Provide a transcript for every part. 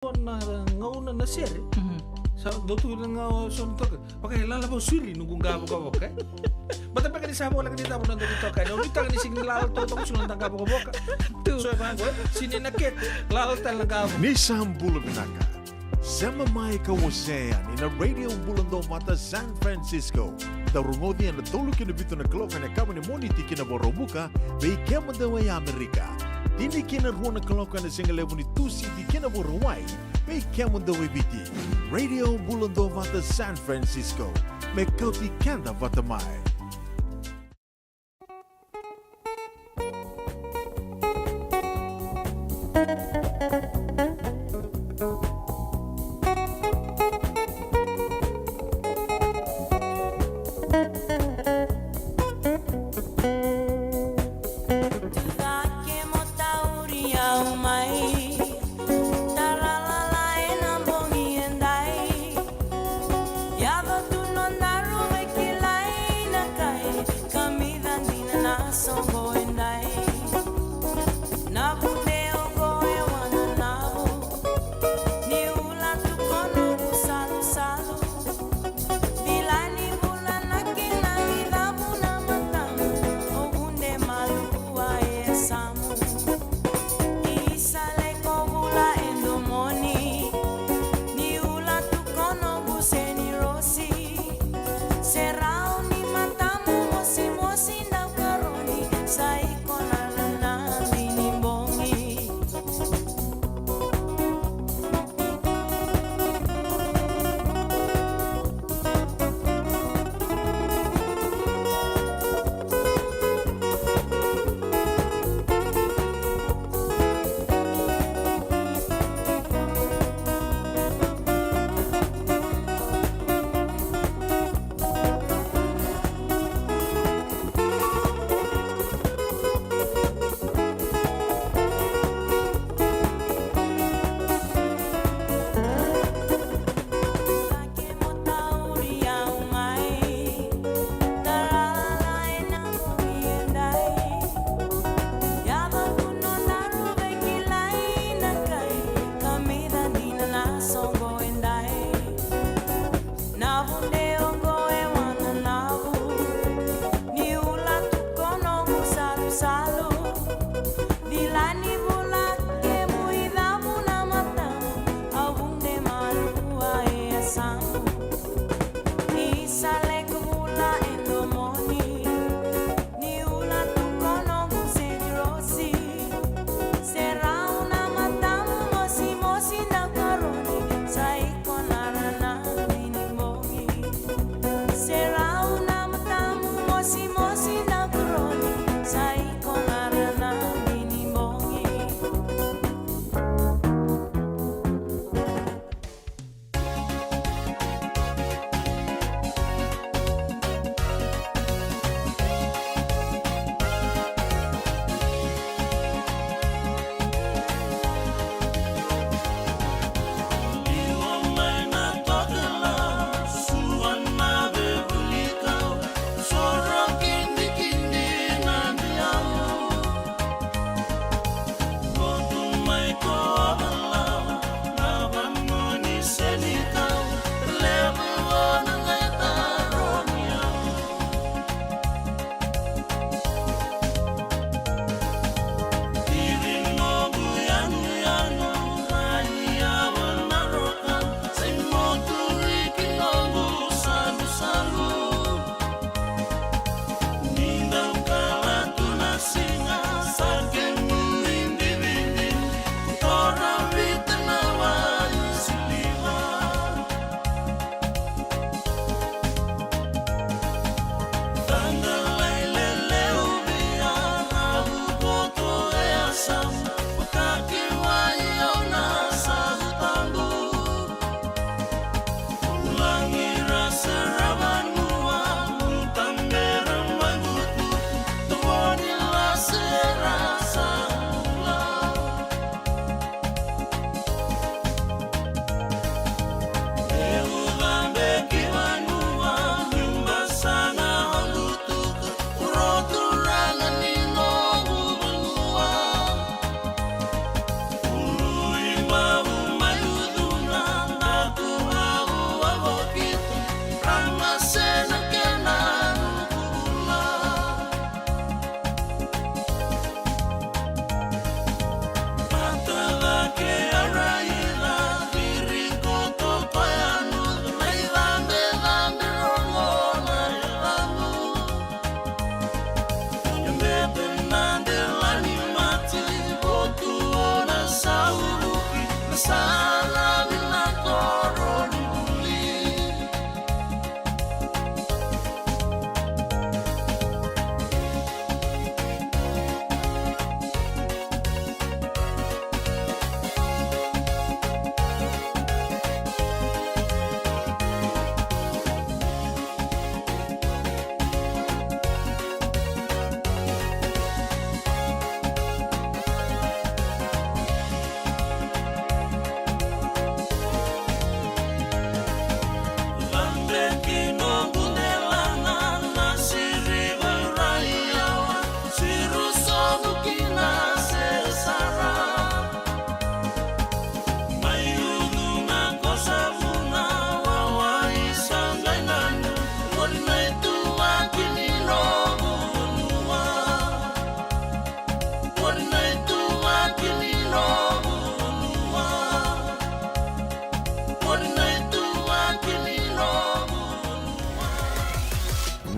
ngauna na sere sa dotu nga son to pakai lala ba suri nunggu gabo gabo ka bata pa kani sabo lang dito na dito ka no dito ni sing lalo to to sunan tanga gabo ka so ba go sini na ket lalo tal gabo ni sambulu binaka sama mai ka wasean in a radio bulando mata San Francisco darungodi na tolu kina bito na kloka na kama ni moniti kina borobuka be kema de wa Amerika dini kina ruona kloka na singa levo ni tusi di kina borowai be kema de wa biti radio bulando mata San Francisco me kauti kanda vatamai.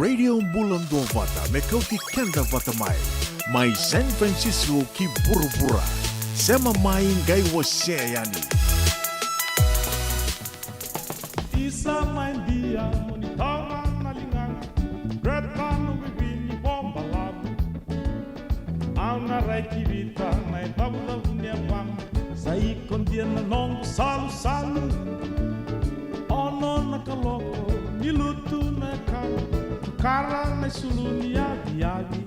Radio Bulan Dua Vata me kauti kenda vata mai San Francisco ki bura-bura. Sema mai ngai wase yani. Isa mai dia monitara na linganga. Greta no bibini bomba labu. Auna raiki vita na tabula vunia pam. Sai kondia na nongo salu. Ono na kaloko nilutu na kau. Tukara na suluni adi.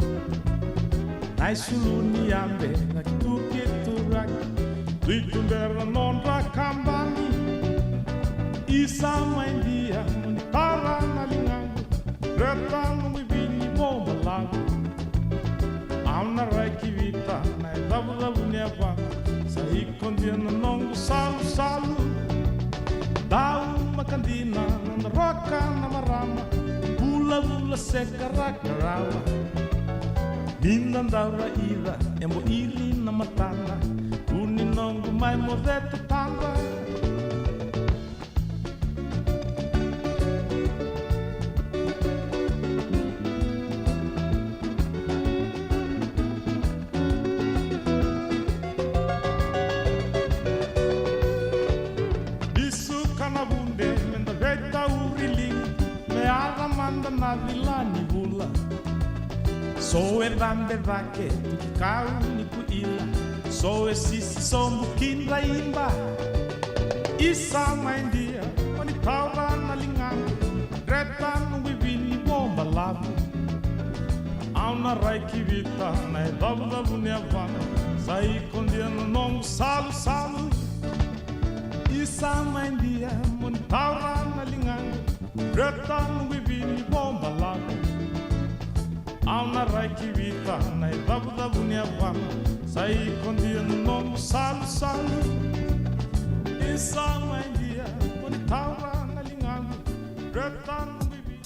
Na suluni ambe na kituke turaki. Tuitumbera nonra kambani. Isa mai dia monitara na linganga. Greta no bibini bomba labu. Auna raiki vita na tabula vunia pam. Sai kondia na nongo salu. Dau makandina na roka na marama. Bula seca rakarawa. Mindandaura ira embo ili na matana. Uni nongo mai moreto tanda. Vilani bula so e vambe vake tu kau ni kuila so e sisi so mukinda imba isa maindia oni taura na linganga Greta no bibini bomba labu auna raiki vita na e dabda bunia vana sai kondia no nongo salu isa maindia oni taura na linganga Greta no bibini bomba labu Auna raiki vita na e dabda bunia vana sai kondia no nongo salu Isa maindia oni taura na linganga Greta no bibini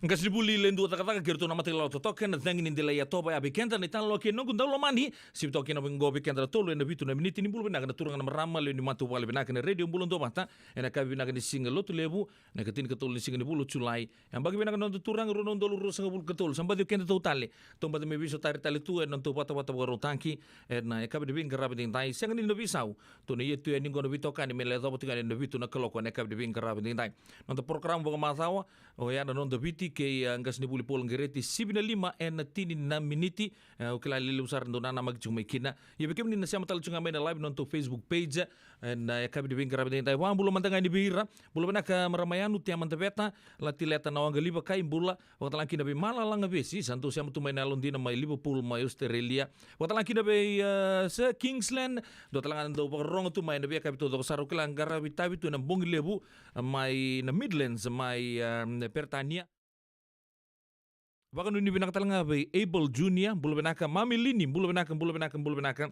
Ngas libuli lendu taka gerto nama tela to token thangin indela ya toba ya bekenta ni tan lo ke nongu ndalo mani si to kena ngo bekenta tolo na bitu na miniti ni bulu na turanga na marama le ni matu wale na kana radio bulu ndo mata ena ka bina kana singa lotu lebu na katin ka tolo ni singa ni bulu chulai yang bagi bina kana turanga ro ndo lu sanga bulu katol samba de kenta totale tomba de me biso tari tali tu en to bata garo tanki na ka bi bin garabe din dai sanga ni no bisau to ne yetu en ngo no bitoka ni mele do botika ni bitu na koloko ne ka bi bin garabe din dai no program boga masawa o ya non do biti ke ngas ni buli pol ngereti 75 en tini na miniti o kila lili usar ndo na magchung mekina ye bekem ni nasema tal chunga mena live non to Facebook page na ya kabi de grabe dai wa bulo mantanga ni bira bulo bana ka maramayanu tia mantebeta la tileta na wanga liba kai bula wa talanki na be mala langa besi santo sia mutu maina londina mai Liverpool mai Australia wa talanki na be se Kingsland do talanga ndo rong tu mai na be kabi to do saru kila ngara bitabi tu na bongi lebu mai na Midlands mai Pertania Baka nuni binaka talanga bay Abel Junior, bulu binaka Mami Lini, bulu binaka.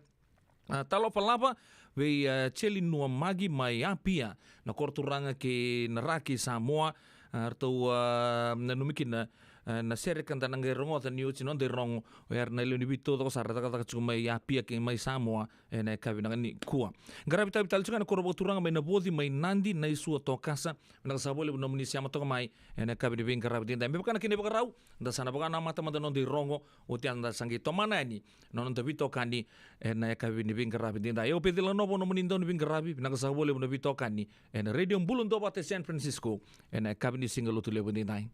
Talo palapa bay Cheli Nua Magi mai apia na korturanga ke naraki Samoa atau nanumikin na serikan tanang rongo tan niu chinon de rongo er na luni bito to sar ta chuma ya pia ke mai Samoa na kabinang ni kuwa garabita bital chunga na korobo turanga mai na bodi mai nandi na isu to kasa na sabole no muni siama to mai na kabini bin garabita ndai bekana kini bakarau nda sana bakana mata mata no de rongo o tian da sangi to mana ni no no bito kani na kabini bin garabita ndai yo pedila no no muni ndo bin garabi na sabole no bito kani na radio bulun do bate San Francisco na kabini single to lebo ndai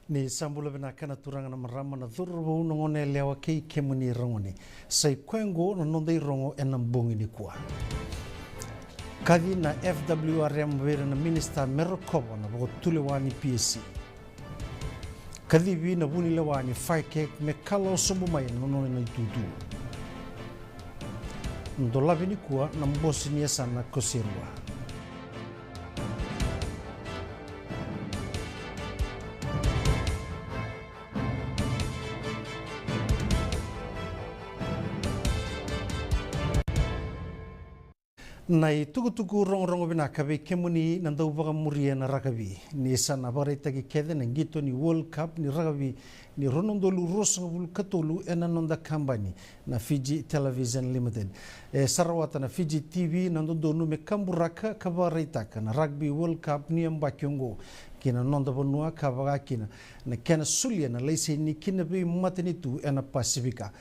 ni sambula bina kana turanga na marama na dhurbo ngone lewa kei kemuni rongoni sai kwengo na nondai rongo enambongi ni kwa kadi na FWRM wera na minister Merokobo na bogo tulewani PSC kadi vi na buni lewani faike me kalo sobu mai no no na tutu ndola bini kwa na mbosi ni sana kosirwa Nai tuku rong bina kabe kemuni nandau baga muria na ragabi ni sana bare tagi kede na ngito ni World Cup ni ragabi ni ronondolu rosngabul katolu enanonda company na Fiji Television Limited sarawata na Fiji TV nandodonu me kamburaka kabareitaka na rugby World Cup ni ambakyongo kina nonda bonua kabaga kina na kena sulia na leise ni kina be matani tu ena Pasifika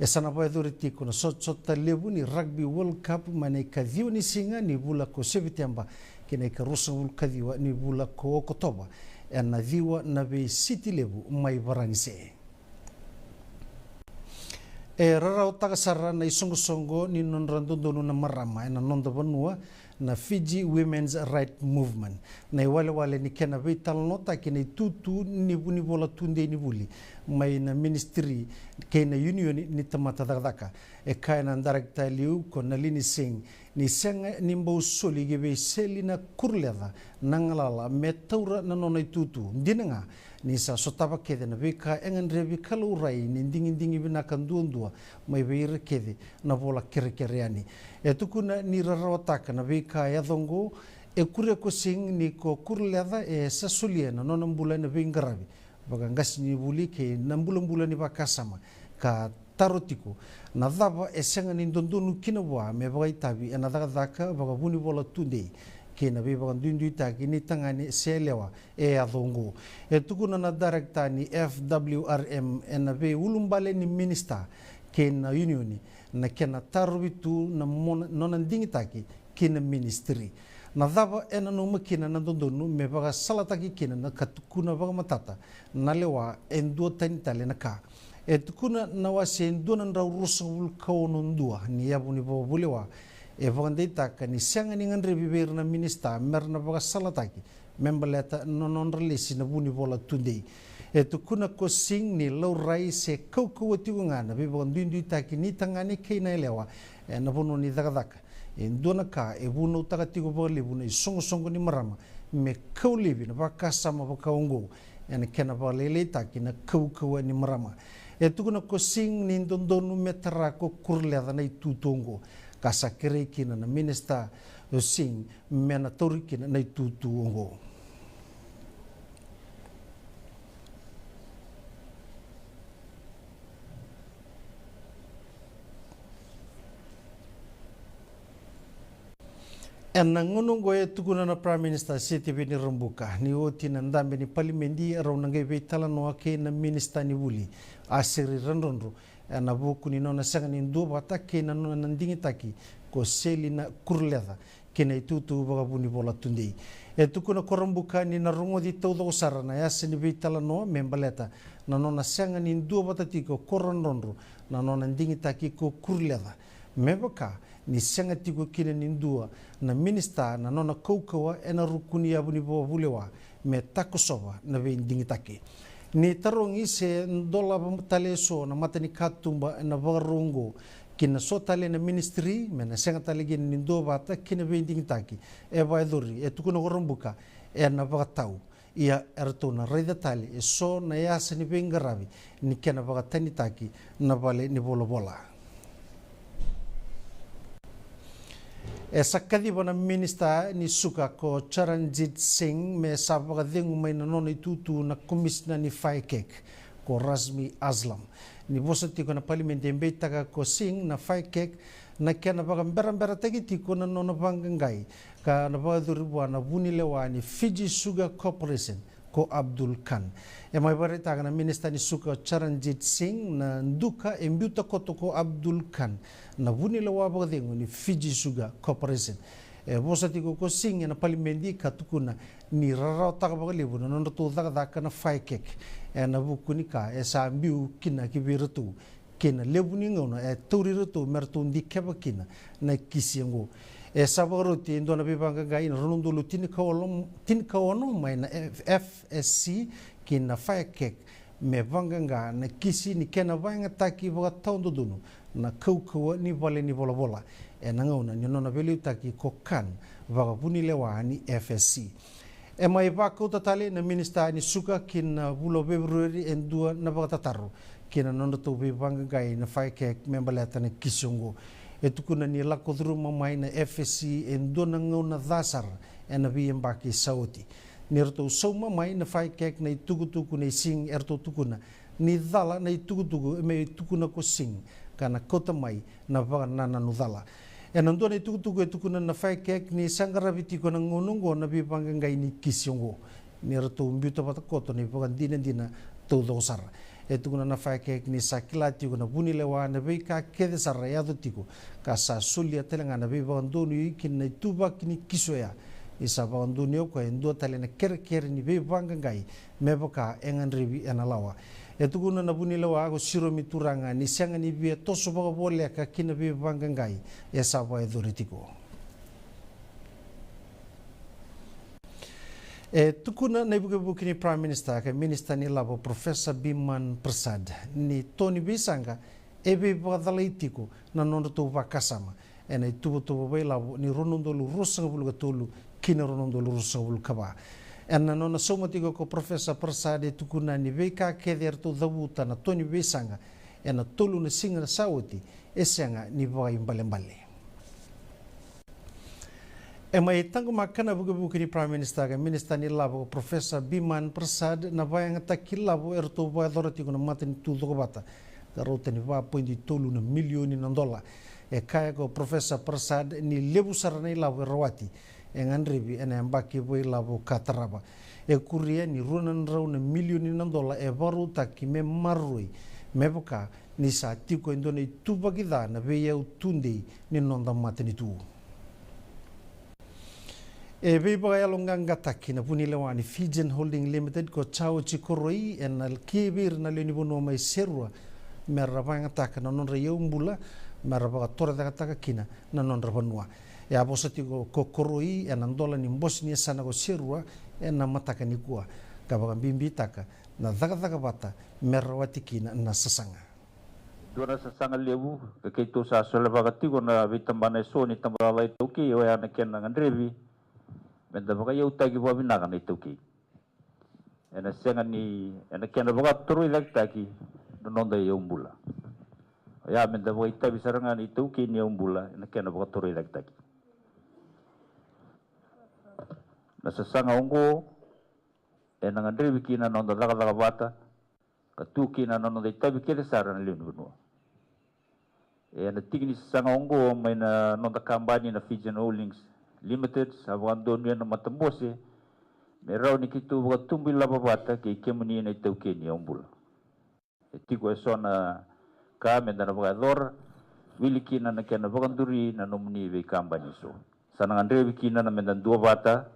sana ba authority kuna sota lebu ni rugby World Cup mane kadhiwa ni singa ni bula ko September kina ka rusangul kadhiwa ni bula ko Oktoba ena dhiwa na be city lebu mai barangise rarau takasara na isongo ni nonrandondonu na marama ena nonda bonua na Fiji Women's Right Movement na wale ni kena vital nota kena tutu ni bola tunde ni buli mai na ministry kena union ni tamata daka kaina director liu kona lini sing ni senga ni mbo soli gebe selina kurleda nangalala metaura na nona tutu dinanga ni sa sotaba kede na beka engan rebi kalurai ni dingi bina kandundua mai beir kede na bola kerekereani etukuna ni rarawataka na beka ya dongo kure ko sing ni ko kurleda sasulia na nona mbula na bingarabi baga ngas ni buli ke nambula ni bakasama ka tarotiko na dava senga ni dondonu kinawa me bagai tabi na daka baga buni bola tunde kena be bagan dundu taki ni tangani selewa adongo tukuna na director ni FWRM na be ulumbale ni minister kena unioni na kena tarbitu na nonandingi taki kena ministry na dava no makina na dondonu me baga salataki kena na katukuna baga matata na lewa endo tanitale na ka tukuna na wasen donan rawrusul kawnundua ni yabuni bobulewa evangandita kani sianga ni ngandre biber na minista merna baga salataki membaleta non release na buni bola tunde tukuna ko sing ni low rai se kokowati ngana be bondindu taki ni tangani keina lewa na bono ni dagaka ndona ka buno takati go bole buno songo ni marama me kaulibi na bakasama bakaungo ena kena balele taki na kau ni marama tukuna ko sing ni dondonu metra ko kurleda na tutongo kasakere kina na Minister Singh mena tori kina na tutu ongo. Ena ngunung goe tukuna na Prime Minister Siti Beni Rambuka ni oti na ndambe ni palimendi arau nangai veitala noa ke na Minister ni wuli asiri ranronro ena buku ni nona sanga ni ndu bata ke na nona nandingi taki ko seli na kurleda ke na itutu bagabuni bola tundei tukuna ko Rambuka ni na rungo di taudo sara na yase ni veitala noa membaleta na nona sanga ni ndu bata tiko koranronro na nona ndingi taki ko kurleda mebaka ni sanga tiko kina nindua na Minister na nona kaukawa ena rukuni abuni bo bulewa me takosowa na vendingi take ni tarongi se ndola tale so na matani katumba na varongo kina so tale na ministry me na sanga tale gin nindo bata kina vendingi take e vaidori e tukuna Rambuka e na vagatau ia ertona raida tale e so na yasa ni vengaravi ni kena vagatani take na vale ni bola sakadiba na Minister ni suka ko Charanjit Singh me sabagadengu may nanon itutu na komisna ni FICAC ko Razmi Aslam. Ni bosati ko na parliamente mbetaga ko Singh na FICAC na kaya na bagambera tagiti ko na nono banggangay ka na bagaduribwa na bunilewa ni Fiji Sugar Corporation ko Abdul Khan. E may barita na Minister ni suka Charanjit Singh na nduka embyuta koto ko Abdul Khan na bunilewa bagadengu ni Fiji Sugar Corporation. E bosati ko Singh na palimendi katukuna ni rarao takabagalibu na nonoto daka na FICAC e na bukuni ka e sa ambiu kina kibiratu kina lebuni ngona e turiratu mertundi kebakina na kisiango e sabaruti ndo na bibanga gai na ronondolo tinkawono mai na FSC kina FICAC me vanganga na kisi ni kena vanga taki vaga taundo dunu na kaukawa ni vale ni bola e na ngona ni nona velu taki ko kan vaga bunilewa ni FSC e mai vaka utatale na Minister ni suka kina bulo Februari en dua na vaga tataru kina nona to bibanga gai na FICAC membaleta na kisiongo e tukuna ni lakodru mamai na FSC en dona ngona dasar e na viembaki sauti nirto soma mai na FICAC na tugu na Singh erto tukuna ni dala na tugu me tukuna ko Singh kana kota mai na vaga nana nudala e nando na tugu e tukuna na FICAC ni sangaraviti ko na ngonongo na bibanga ngai ni kisiongo nirto mbiuta pata koto ni vaga dina todo sara e tukuna na FICAC ni sakilati ko na bunilewa na beika kede sara ya dotiko ka sa sulia telenga na biba ndonu ikin na tuba kini kisoya isa ba ndonu ko endo tale na ker ni bibanga ngai meboka engan rivi enalawa e tukuna na bunilewa ko siro mituranga ni sanga ni bia toso ba bole ka kina bibanga ngai e sa ba edoritiko tukuna na ibuke ni Prime Minister ka Minister ni labo Professor Biman Prasad ni Tony Bisanga ebe badalaitiko na nono to vakasama ena tubo bai labo ni ronondolu rosanga bulu tolu kina ronondolu rosanga bulu kaba ena nona somatiko ko Professor Prasad tukuna ni beka keder to dabuta na Tony Bisanga ena tolu na singa sauti esanga ni vai mbale e mai tango makana buku ni Prime Minister ka Minister ni labo Professor Biman Prasad na vai ngata kilabo erto vai dorati ko na matin tu do bata garota ni va poindi tolu na milioni na dola e kaya ko Professor Prasad ni lebu sarana i labo rawati e ngandribi ena mbaki voi labo kataraba e kuria ni runan rau na milioni na dola e baru taki me marui meboka ni sa tiko indone tubagida na veia utundei ni nonda matini tu e beba ya longanga taki na punilewa ni Fijian Holding Limited ko chao chikoroi en al kibir na leni bono mai serua merabanga taka na non reu mbula meraba tora taka kina na non rabanua e abosati ko koroi en andola ni Bosnia sana ko serua en na mataka ni kua kabaga bimbi taka na daga bata merawati kina na sasanga dona sasanga lebu ke to sa sola bagati ko na vitambana so ni tambala itoki o ya na kenna ngandrevi benda baka yau tagi buat binakan itu ki, ena sengan ni ena kena baka terus lagi tagi nonda yau bula, Ya menda bo ita bisarangan itu kini umbula na kena bo toro ila kitaki. Na sasanga ungo nang andre bikina nonda daga bata katu kina nonda ita bikele saran liun benua. Na tingni sasanga ungo may na nonda kambani na Fijian Holdings Limited sa wando niya na matambose merau ni kitu bo tumbil la bata ke kemuni na ita kini umbula. Tigo esona kami dan abogador wilikina na kena baganduri na nomuni ve kampanye so sanang andre wikina na mendan dua bata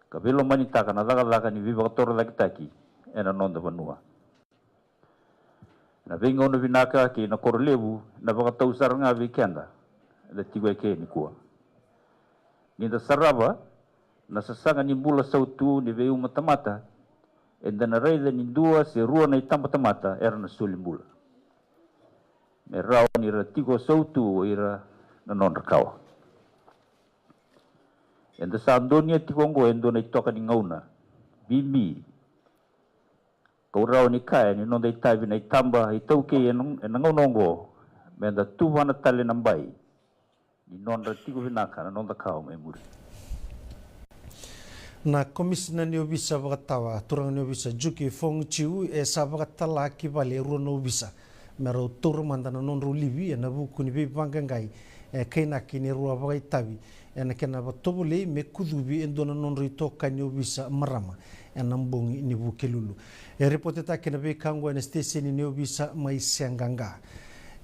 kabelo manita kana daga ni vibator lagi taki ena nonda banua na vengo no vinaka ki na korlebu na bagatau saranga vikenda da tigo ke ni kuwa ni da saraba na sasanga ni bula sautu ni veu matamata enda na reida ni dua se rua na itamba tamata era na sulimbula merau ni ratigo sautu ira na non rakawa. Enda sa andonia tikongo endo na itoka ni ngauna. Bimi. Kau rau ni kaya ni nonda itabi na itamba itauke ngaunongo. Menda tuwa na tali nambai. Ni non ratigo vinaka na nonda kawa memuri. Na komisina ni obisa wakatawa turang ni obisa Juki Fong Chiu sa wakatala kibali ruo no obisa. Merau toro mandana non rulivi na buku ni be bangangai kaina kini rua bagai tabi na kena batobole me kudubi endona non rito kanyo bisa marama na mbongi ni bukelulu repoteta kena be kango na station ni bisa mai sianganga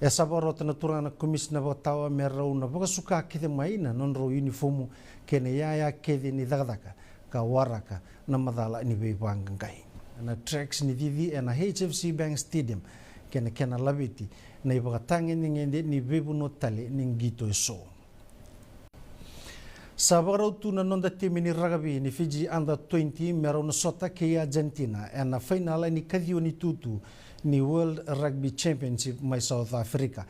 sabarot na turana komisna batawa merau na baga suka kede mai na non ro uniformu kene ya kede ni dagdaka ka waraka na madala ni be bangangai na tracks ni vivi na HFC Bank Stadium kena labiti na ibagatangi ngende ni bebu no tale ningito eso sabarau tu na nonda timi ni rugby ni Fiji under 20 merau na sota ke Argentina na final ni kadio ni tutu ni World Rugby Championship mai South Africa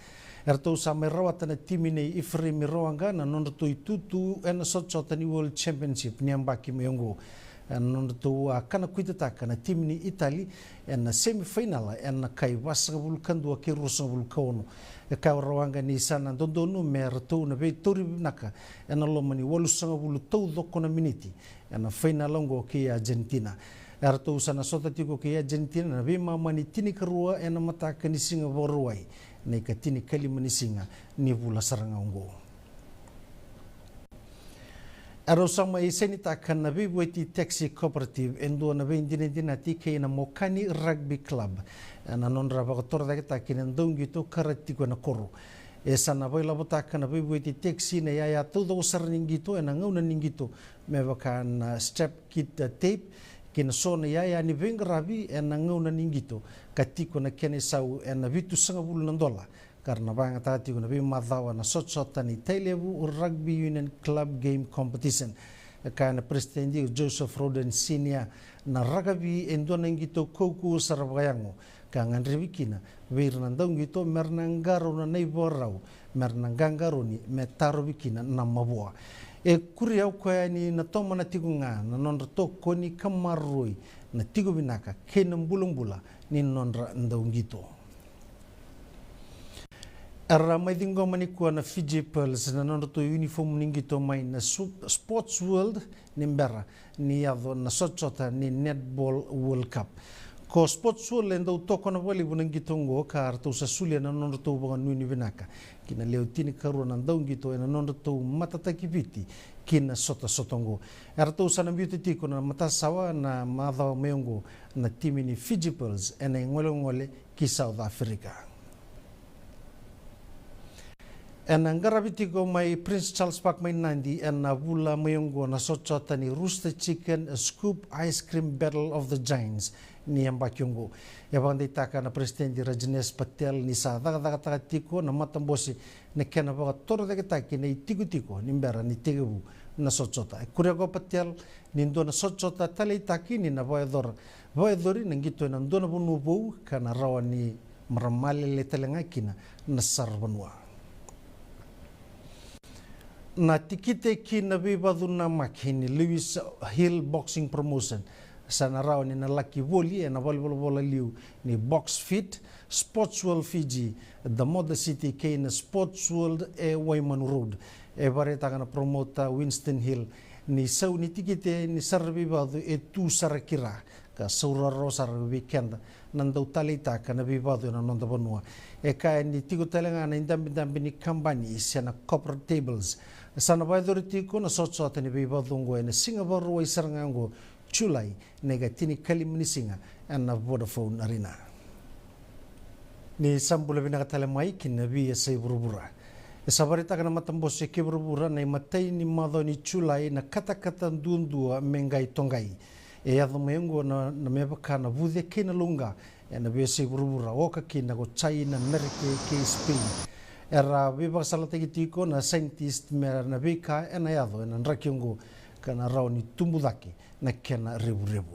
erto sa merawat na timi ni ifri mirawanga na nonda tu tutu na sota ni World Championship ni ambaki miongo non tu kana kuitata kana tim ni Italy na semifinal na kai wasabul kandu ke rusabul kono ka rawanga ni sana dondonu merto na be tori naka na lomani walusabul to dokona miniti na final longo ke Argentina erto sana sota tiko ke Argentina na be mamani tini karua na mata kani singa borwai na ka tini kalimani singa ni bula saranga ngo Arosama isenita kana bibweti taxi cooperative endo na bindina tike na Mokani Rugby Club na non rabagotor da kita kinandong gitu karatiko na koro esa na baila bota kana bibweti taxi na ya todo sarning gitu na ngauna ningito mebakan strap kit tape kin so na ya ni vengrabi na ngauna ningito katiko na kene sau na bitu sanga bulu $1 karena bang tati kuna bi madawa na sot-sotan ni Tailebu Rugby Union Club Game Competition kana presidendi Joseph Roden Senior na rugby endo nangito koku sarbayango kangan ribikina wirnandong gito mernangaro na neighborau mernangangaro ni metaro bikina na mabua kuriau kwa ni na toma na tigunga na non to koni kamaroi na tigo binaka kenam bulung-bula ni non ndong gito Ramai tinggal manikua na Fiji Pearls na nondo uniform ningito mai na Sports World nimbera ni ado na sotota ni Netball World Cup. Ko Sports World endo toko na wali bunang gitongo ka arto sa sulia na nondo to bangan nuni binaka. Kina leo tini karu na daung gito na nondo to matatakipiti kina sotongo. Arto sa na beauty tiko na matasawa na madhaw meongo na timi ni Fiji Pearls ena ngole ki South Africa. En ngarabiti ko may Prince Charles Park may nandi en nabula mayonggo na sotsota ni Rooster Chicken Scoop Ice Cream Battle of the Giants ni ambakyonggo. Yabang ditaka na Presidente Rajneesh Patel ni sa daga tiko na matambosi na kena baga toro daga taki na itiko nimbera ni tigabu na sotsota. Kurego Patel nindo na sotsota tali taki ni na voedori nangito na ndo na bunubo kana rawa ni maramali letalengakina na sarbanua. Na tikite ki na bibadu na makini Lewis Hill Boxing Promotion sana rao ni na Lucky Voli na bola liu ni Box Fit, Sports World Fiji, the Mother City K na Sports World Waiman Road. Bare takana promota Winston Hill ni sau ni tikite ni sarbi badu tu sarakira ka sauraro sar weekend nandau talita kana bibadu na nonda bonua ka ni tigo talenga na indambi ni kambani sana corporate tables sana baidori tiko na sotso ni bibadu ngo na Singapore wai sarangango Julai negatini kalimni singa na Vodafone Arena ni sambula bina katale mai kinabi sai burubura sabarita kana matambos ke burubura na matai ni mado ni Julai na kata dundua mengai tongai ado mengo na mebaka na vude kina lunga na bese burubura oka kina go China America ke Spain era biba salate kitiko na scientist mera na bika na yado na rakiongo kana rauni tumbudaki na kena rebu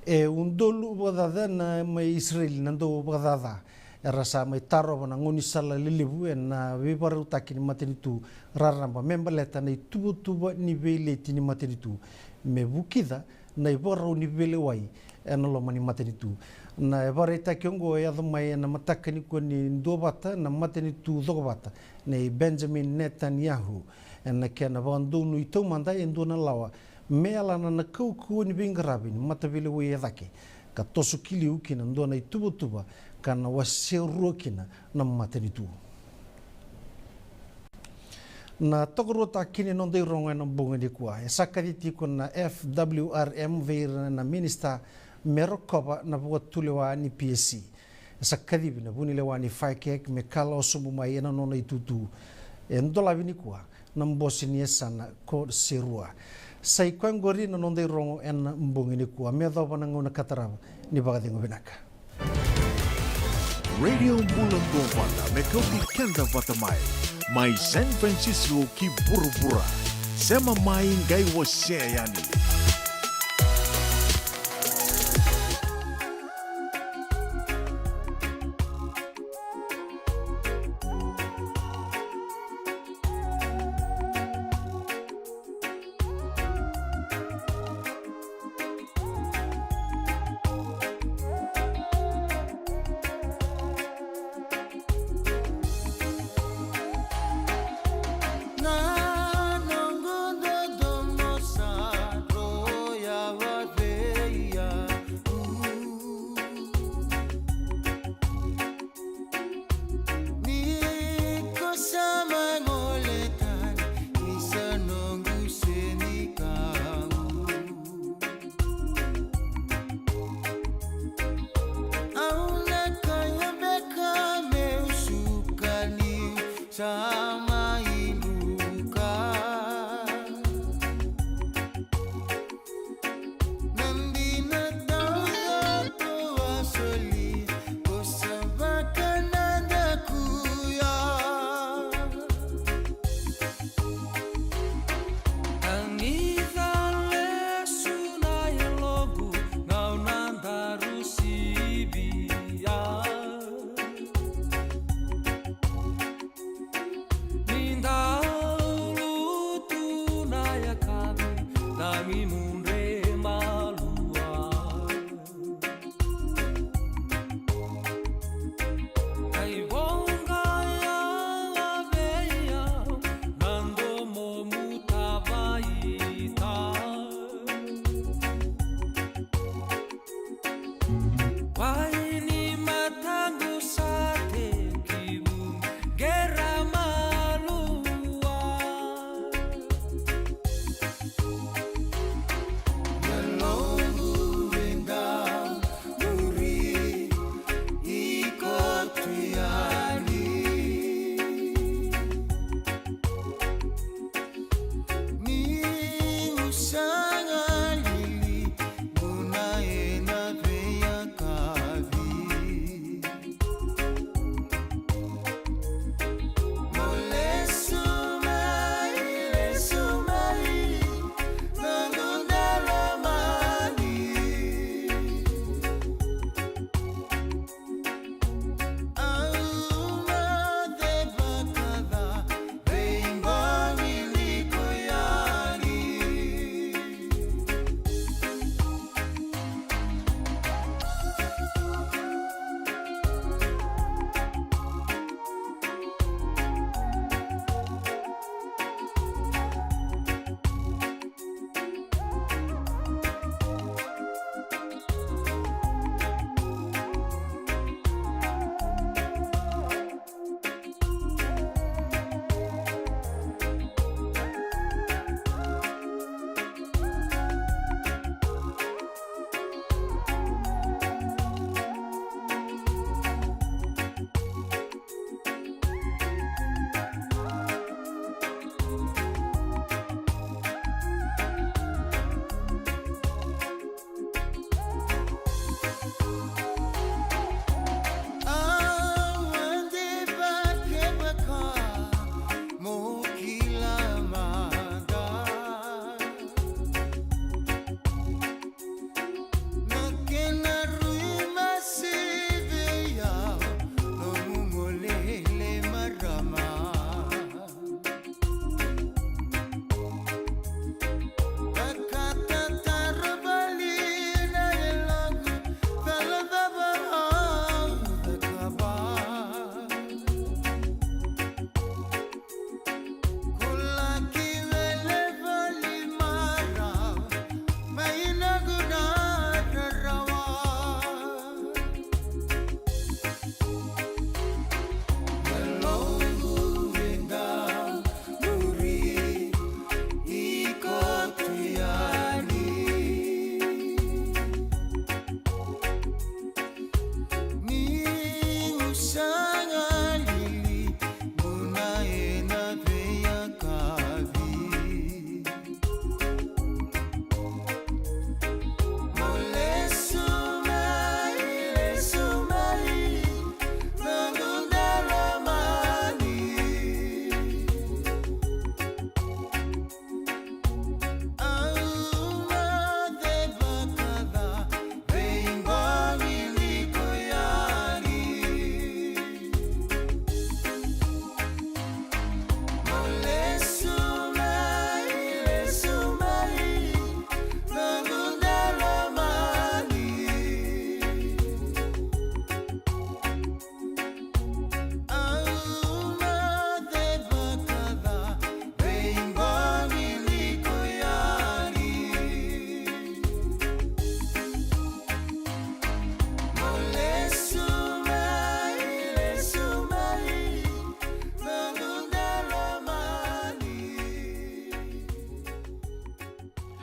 undolu badada na mai Israel nando badada era sa mai taro na ngoni sala lilibu na bibaru takini matenitu raramba membaleta na tubu ni vele tini matenitu me bukida na ibaro ni vele wai ena lo mani matenitu na ibare takiongo ya mai na matakani ko ni ndobata na matenitu dogobata na Benjamin Netanyahu na kena bandunu itu manda enduna lawa mela na kuku ni bingrabin matavile we yake ka tosu kiliu kina ndona itubutuba kana waseru kina na matenitu na togorota kini nonde ronga na bonga di kwa sakaditi kuna FWRM ver na minister Merokoba na buatulewa ni PSC sakadibi na bunilewa ni faikek mekala osumu mai na nona itutu endola vini kwa na mbosi ni sana ko serua sai kwangori na nonde rongo en mbongi ni kwa medho banango na katarab ni bagadingo binaka Radio Bulongo Vata Mekoki Kenda Vatamai Mai San Francisco ki burubura Sema mai ngai waseyani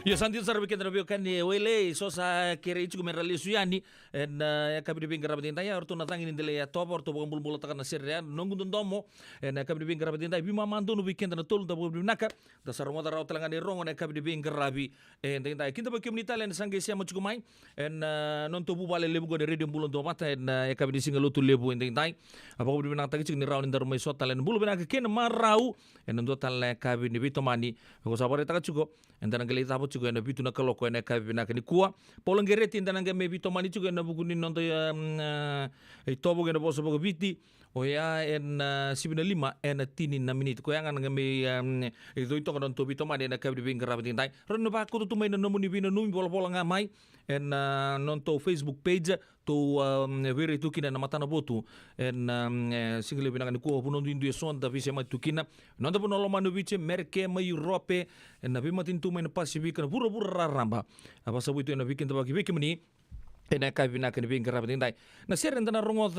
Ya santi sar bikin rabio kan ni wele so sa kere ichu men rali suyani en kabri bin garab dinta ya orto na tangin dele ya top orto bol bol takana serya nongu domo en kabri bin garab dinta bi mamando no weekend na tol da bol naka da sar mo da raw talangan ni rongo na kabri bin garabi en dinta kinta ba kemni talen sange sia mo chukumai en non to bu bale lebu go de radio bulon do mata en kabri singalo tu lebu en dinta apa bol bin naka ni raw ni dar mai so talen bul bin naka ken marau en ndo tal kabri ni bitomani ko sabare taka chugo en dan gele tapo juga na bitu na kaloko na kabi na kani kuwa polongere tinda na me bito mani juga na buguni nondo e tobo gena boso bogo biti o ya en 75 en tini na minute ko yang nga me e do ito non to bito mani na kabi bin grab tinda ron ba ko to may na nomuni bino numi bola bola nga mai en non to Facebook page to vere tukina na matana botu en single bina kani kuwa puno ndu son da vise mai tukina nondo puno lo manu vice merke mai Europe en na bimatin tu mai na Pacific na pura ramba apa sabu itu na bikin tabaki bikin meni ena kabina kan bin garab dindai na seren na rongo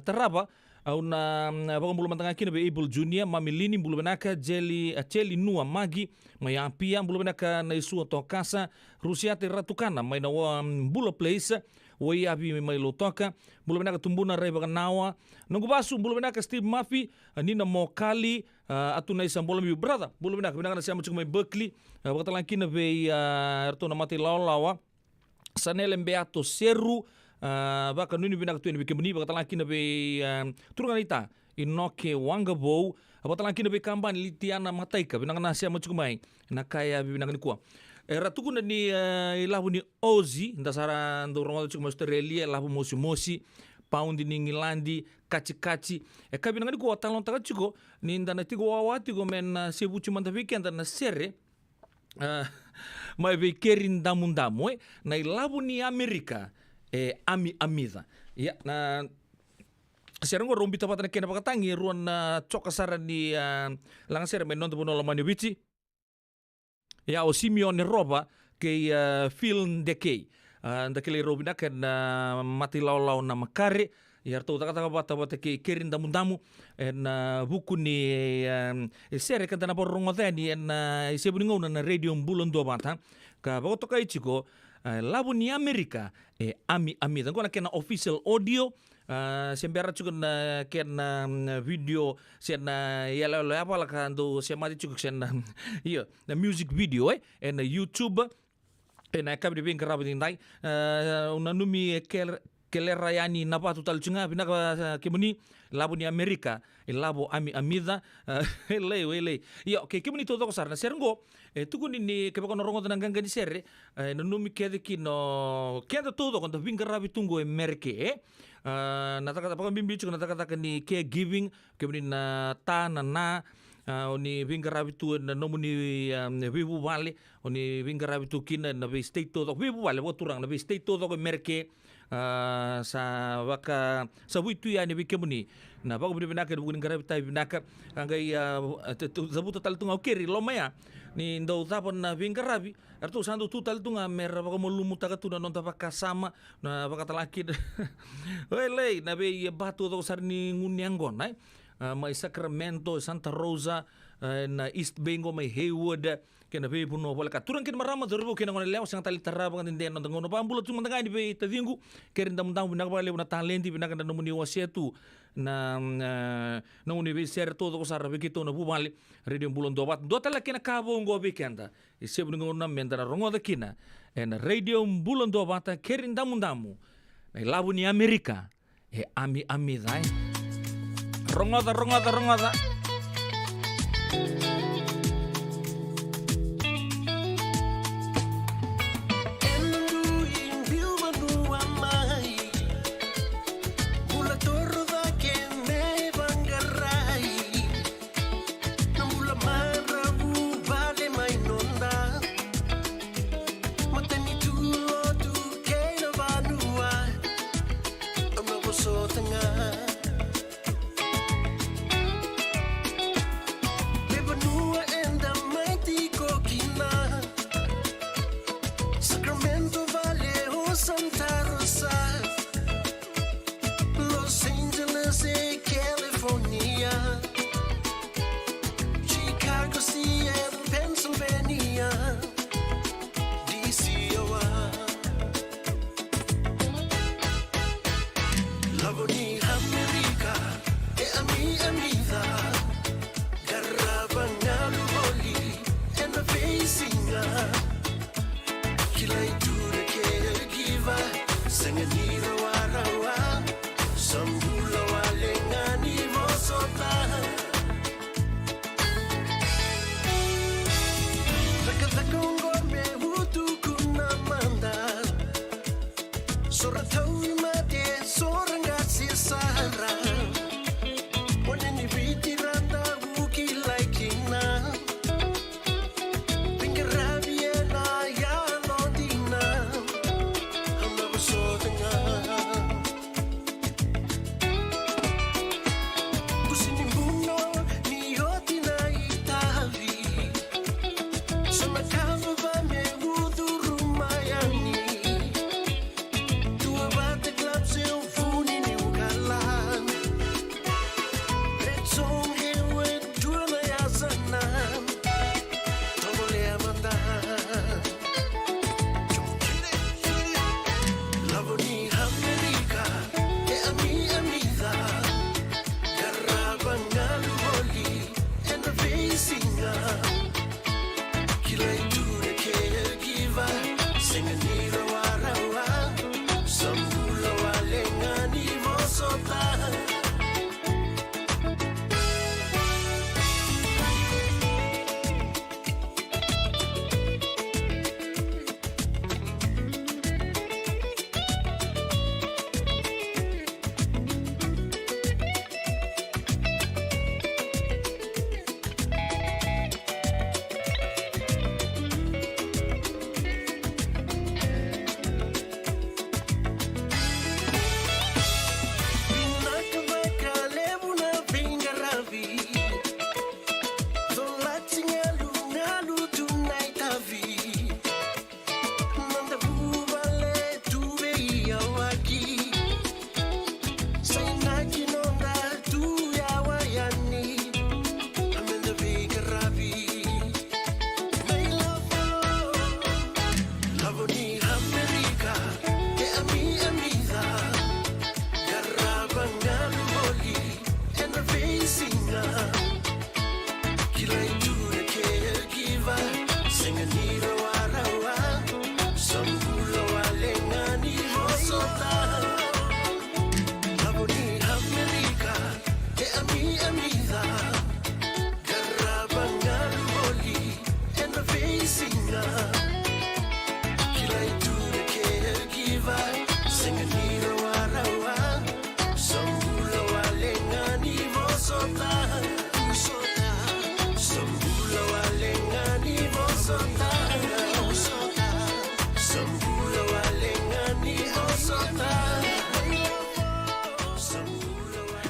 teraba au na bagong bulu mantanga kina be Able Junior mamilini bulu benaka jeli nua magi mai ampia bulu benaka na isu to kasa Rusia te ratukana mai na bulu place woi abi mai lo toka bulu benaka tumbuna rei baga nawa nungu basu bulu benaka Steve Murphy nina mokali atu na isam bola mi brother bulu benaka na siamo mai Berkeley baga talang kina be erto na mati lawa sanele beato seru baka nuni bina katu ni bikemni baka talang kina be turunganita inoke wangabo baka talang kina be kamban litiana mataika bina na siamo mai na kaya bina ni kuwa ratuku na ni ilahu ni Ozi ndasara ndo rongo chuk Australia lahu mosi paundi ni ngilandi kachi kabi ngani ko talon taka chuko ni ndana tigo wawati go men sebuchi manda weekend na sere mai be kerin damundamu na ilahu ni Amerika amiza ya na serengo rombi tapata na kena pakatangi ruan chokasara ni langsere men nondo bono lamani wichi ya o Simeone roba ke film deke ndakele robina ken mati law na makare ya to taka bata ke kerin damu en buku ni sere kan na borongo tani en sebuningo na radio bulon do bata ka boto kai chiko labu ni Amerika ami dan kona kena official audio sembera juga na kena video sen yala apa lah kan do semati juga sen iya na music video en YouTube en kabri bin karabin dai unanumi kelera yani napa total chunga bina kemuni labu ni Amerika labo amida le yo ke kemuni to sarna serengo tukuni ni kebe kono rongo tanang gani serre nanumi kede kino kenda todo kon bin karabi tungo merke nataka pa bimbi chuk nataka ni care giving kemuni na ta na oni vingarabi tu na nomuni vivu vale oni vingarabi tu kina na be state todo vivu vale boturang na be state todo ko merke sa waka sa buitu ya ni bikemuni na bago binaka bugun garabi tai binaka angai zabuta tal tunga okeri lomaya ni ndo tapon na vingarabi artu sandu tu tal tunga mer bago molumu taka tu na nonta pakasama na baka talakid wele na be batu to sarni ngunyangon nai mai Sacramento, Santa Rosa, na East Bengo, mai Haywood, kena be puno bola ka turang kin marama dorbo kena ngone lew sang tali taraba kan den non ngono pambulo cuma tanga ni be tadingu kerin dam dam bina bale na talenti bina kan nomuni wasetu na nomuni be ser todo ko sarra be kito na bubale radio bulon dobat do tala kena kabo ngo be kenda ise bun ngona mendara rongo da kina en radio bulon dobat kerin dam damu na labu ni Amerika ami dai Rongota. Never knew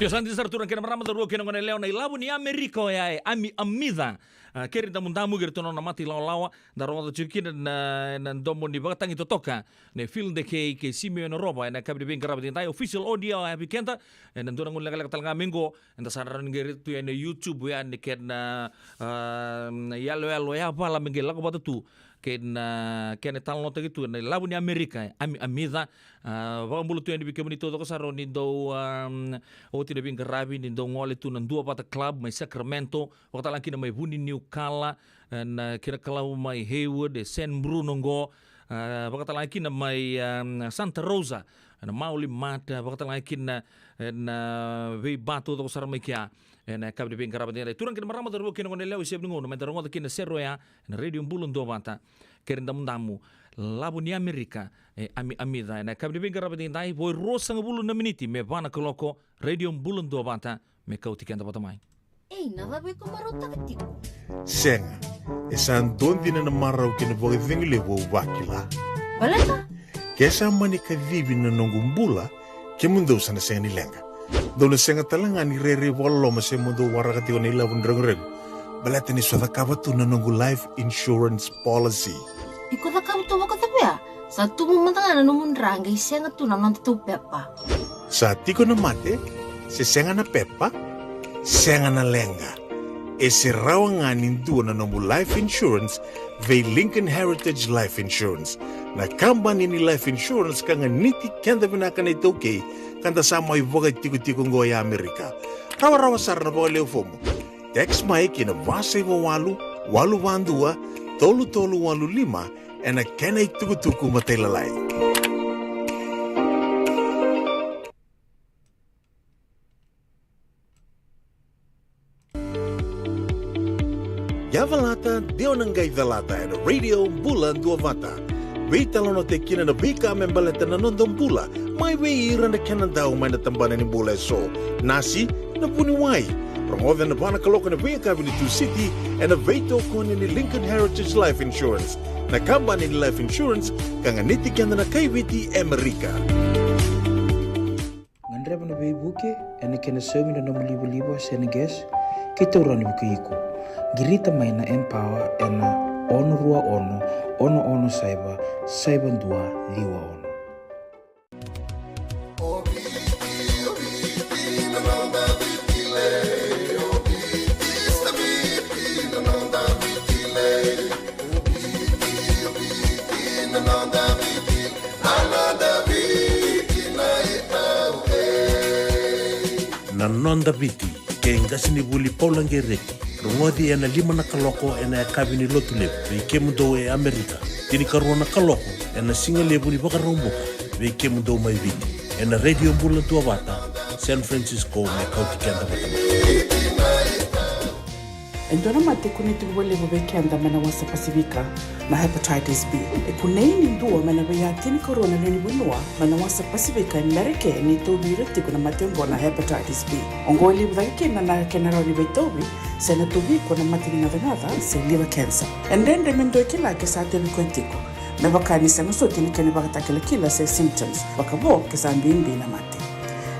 Yo santi sartura kena marama da rua kena ngone leo na ilabu ni Amerika ya amida. Keri da mundamu gerto na mati lawa da roda chukin na domo ni batangi totoka. Ne film de ke simio na roba na kabri ben garab dintai official audio ya bikenta na ndona ngone lega talanga mingo nda sanaran gerto ya na YouTube ya ne ken yalo ya bala mengela ko batu ken tal nota gitu na labu ni Amerika amida va mbulu tu ni bikemni todo ko saro ni do o ti bin garabi ni do ngole tu nan dua pata club mai Sacramento o tala kina mai buni New Kala na kira kalau mai Haywood San Bruno go bakata lagi na mai Santa Rosa na mauli mata bakata lagi na ve batu to saro mai kia na kabde bin garabi ni turang kina marama do kina ngone leo sebe ngono mai darongo kina serro ya na radio bulun do bata kerinda mundamu labu ni Amerika amida na kabde bin garabi ni dai voi rosa ngabulu na miniti me bana koloko radio bulun do bata me kauti kenda bata mai nada be ko marota ketiko. Senga, esan dondi na marau kina boge vengile wo wakila. Balata? Kesa mani ka vivi na nongumbula, ke mundo sana senga ni lenga. Dona senga talanga ni rere walo mase mundo warakati wana ila wundrang-reng. Balata ni swada kabatu na nongu life insurance policy. Iko da kabatu waka tapia? Sa tumu matanga na numundrang ay senga tu na nontu pepa. Sa tiko na mate, se senga na pepa, senga na lenga. E se rawanga nintua na nomu life insurance ve Lincoln Heritage Life Insurance. Na kambani ni life insurance kanga niti kenda vinaka na itoke kanda sama ivoga tiko-tiko ngo ya Amerika. Rawa-rawa sara na bawa leo fomo. Text mai kina vasa iwa walu wandua, tolu walu lima, ena kena ituku-tuku matelalai. Yavalata, Deonangai Valata, and Radio Bulan Duavata. Vitalono te kina na bika membaleta na nondong bula. Mai wei ira na kanandao mai na tambana ni bula so. Nasi na puniwai. Rangoven na bana kaloka na wei kabini tu city and na veito kone ni Lincoln Heritage Life Insurance. Na kambani ni Life Insurance kanga niti kanda na kaiwiti Amerika. Ngandreba na wei buke ene kena semi na namulibo-libo seneges kita urani buke iko. Girita mai na empower ena ono rua ono saiba dua liwa ono. Na nonda viti ke ngasini buli paulangereki. Rungodi ena lima na kaloko ena kabini lotu lebu ve mundo e Amerika. Tini karua na kaloko ena singa lebu ni baka romboka ve mundo mai viti. Ena radio bulan tua bata San Francisco me kauti kenda bata. Endona mate kuniti wale bebe kenda mana wasa Pasifika na hepatitis B. E kunei ni ndua mana wea tini corona nini winua mana wasa Pasifika Amerike ni tobi reti kuna matembo na hepatitis B. Ongoli wake na kenaroni betobi sena tobi kuna matini na se liver cancer. Endende mendo kila ke sa tebi kontiko. Me bakani sanga so tini kene bakatakele kila se symptoms. Bakabo ke sa mbimbi na mate.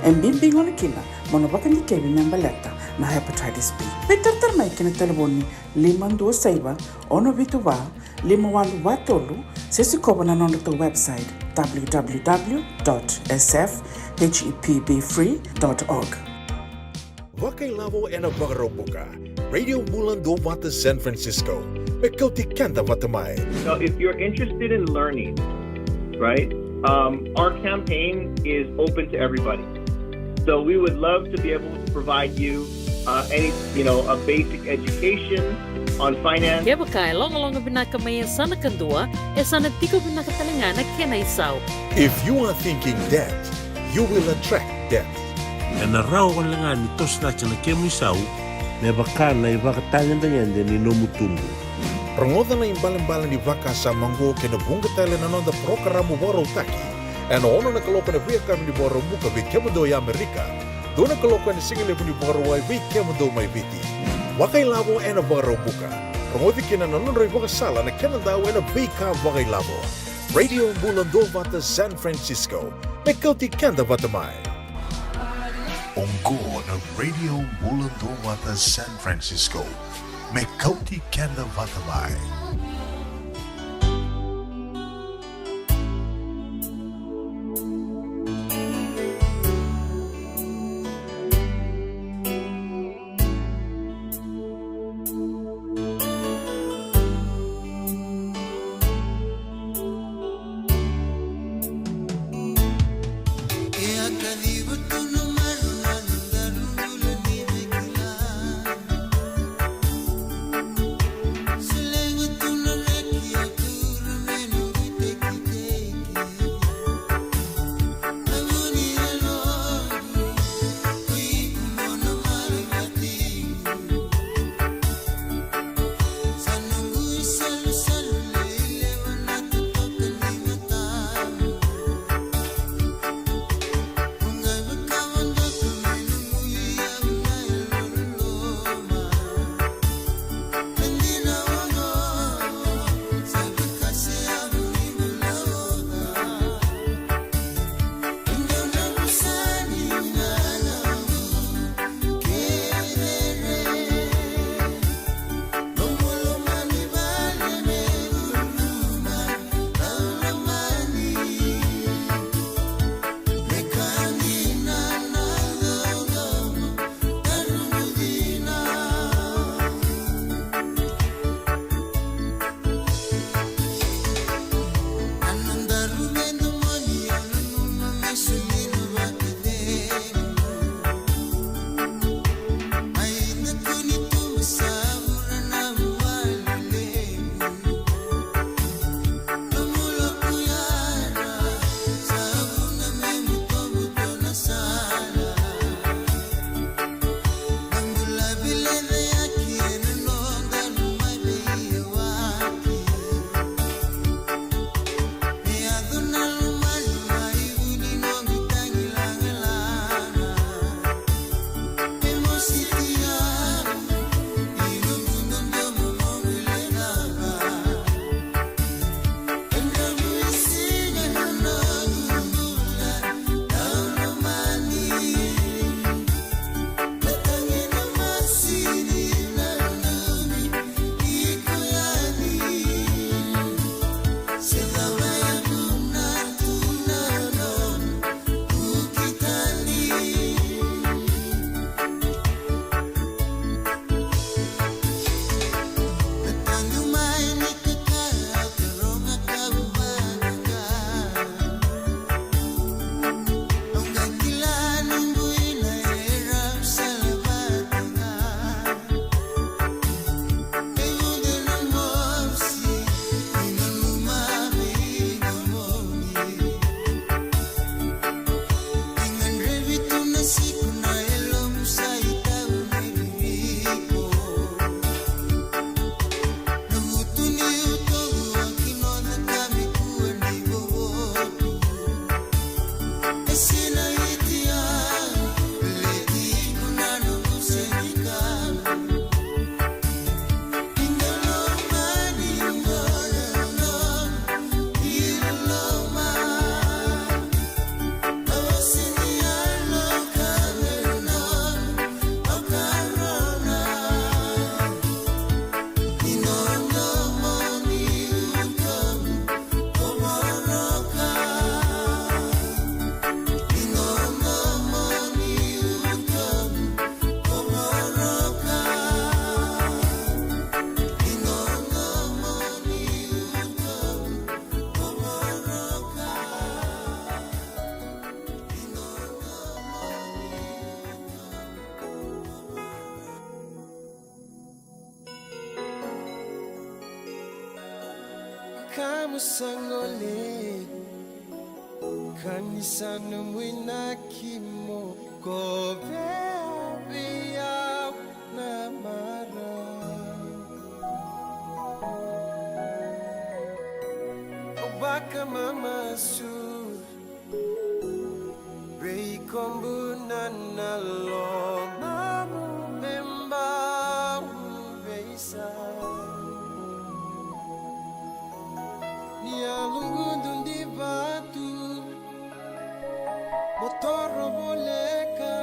Mbimbi ngone kila mono bakani kebi membaleta na hepatitis B. Peter mai kena telefoni 526 ono vituva 51 sesi kobo na nondo to website www.sfhepbfree.org. Wakailavo ena wakarobuka. Radio Bulan do Vata San Francisco. Me kauti kenda vatamai. So if you're interested in learning, right, our campaign is open to everybody. So we would love to be able to provide you a basic education on finance. Kaya baka long binaka may sana kandua, sana tiko binaka talangana kena isaw. If you are thinking debt, you will attract debt. Na raw lang ni tos na chana kemu isaw, me baka na ibakatangan danyande ni nomutumbu. Rangoda na imbalan-balan ni baka sa manggo kena bunga tala na nonda programo boro taki. Ano ono na kaloka na via kami ni boro muka vi kemundo ya Amerika. Dona kaloka ni singile ni boro wai vi kemundo mai viti. Wakailavo ena boro muka. Rangoda kena nanonro ibaka sala na kenanda ena vika wakailavo. Radio Bulan do Vata San Francisco. Me kauti kenda vatamai. Ongo na Radio Bulando Wata San Francisco. May kauti kenda vatabay. Kamusangole kanisa numwina kimo kovea na mara obaka mama su rei kombu na lo mamu memba beisa Nia lungundu di batu motor boleka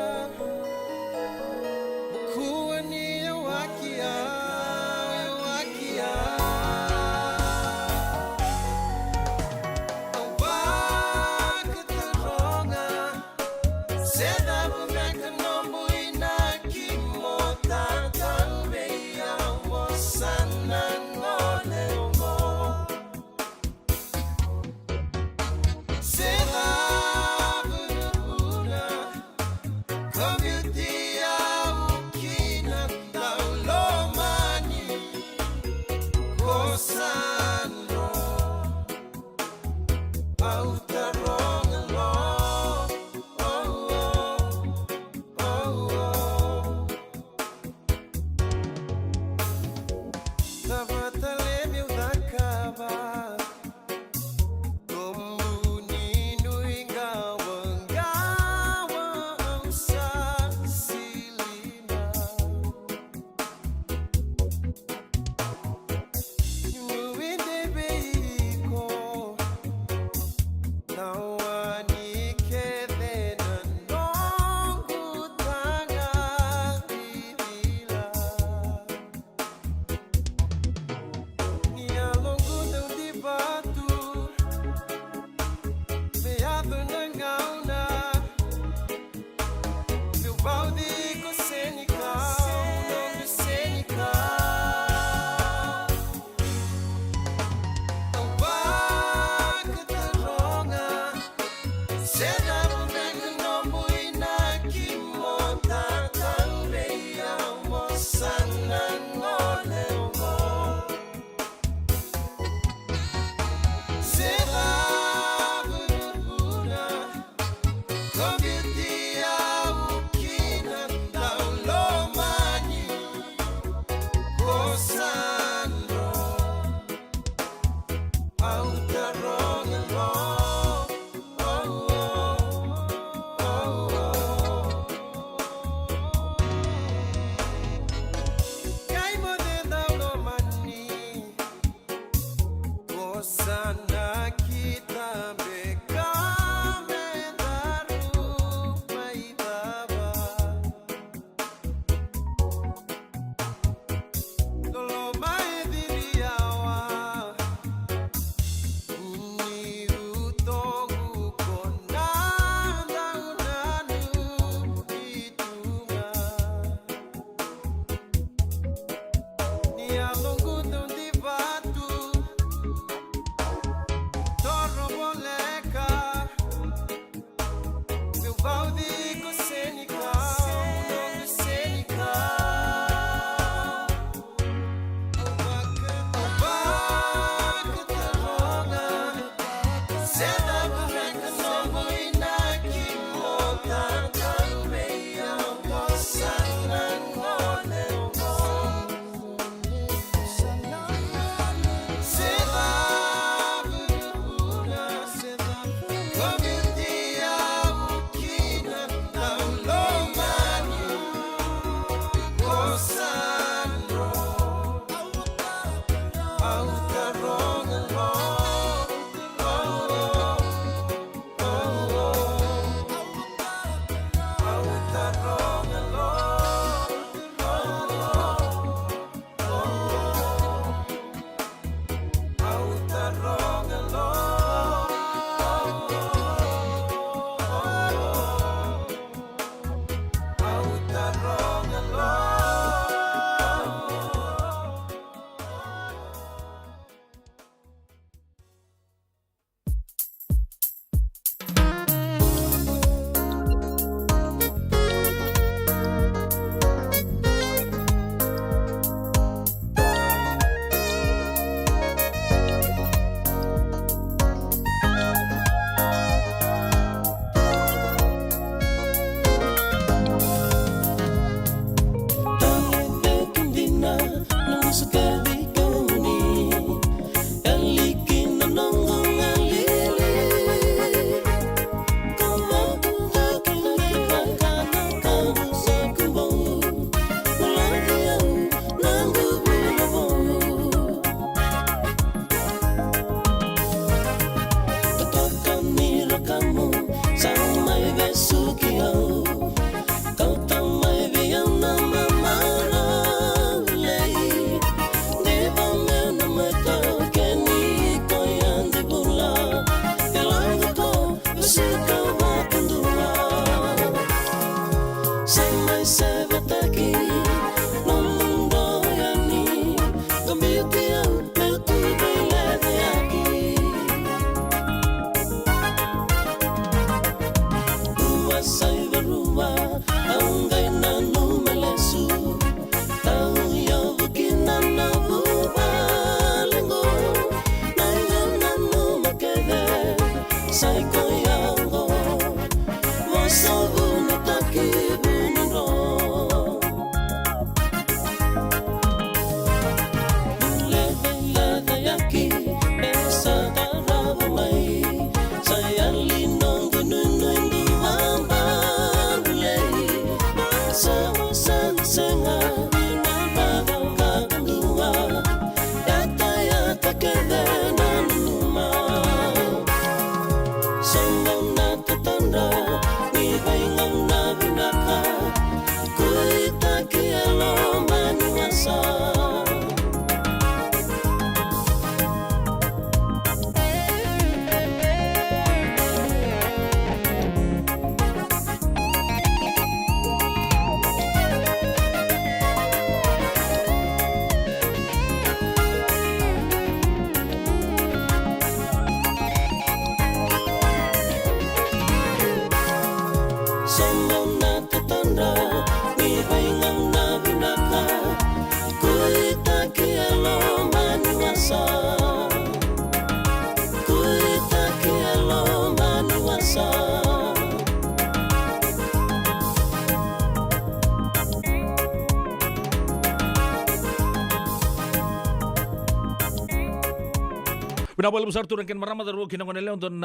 Pinapala besar turun ken marama daru kina kone leon don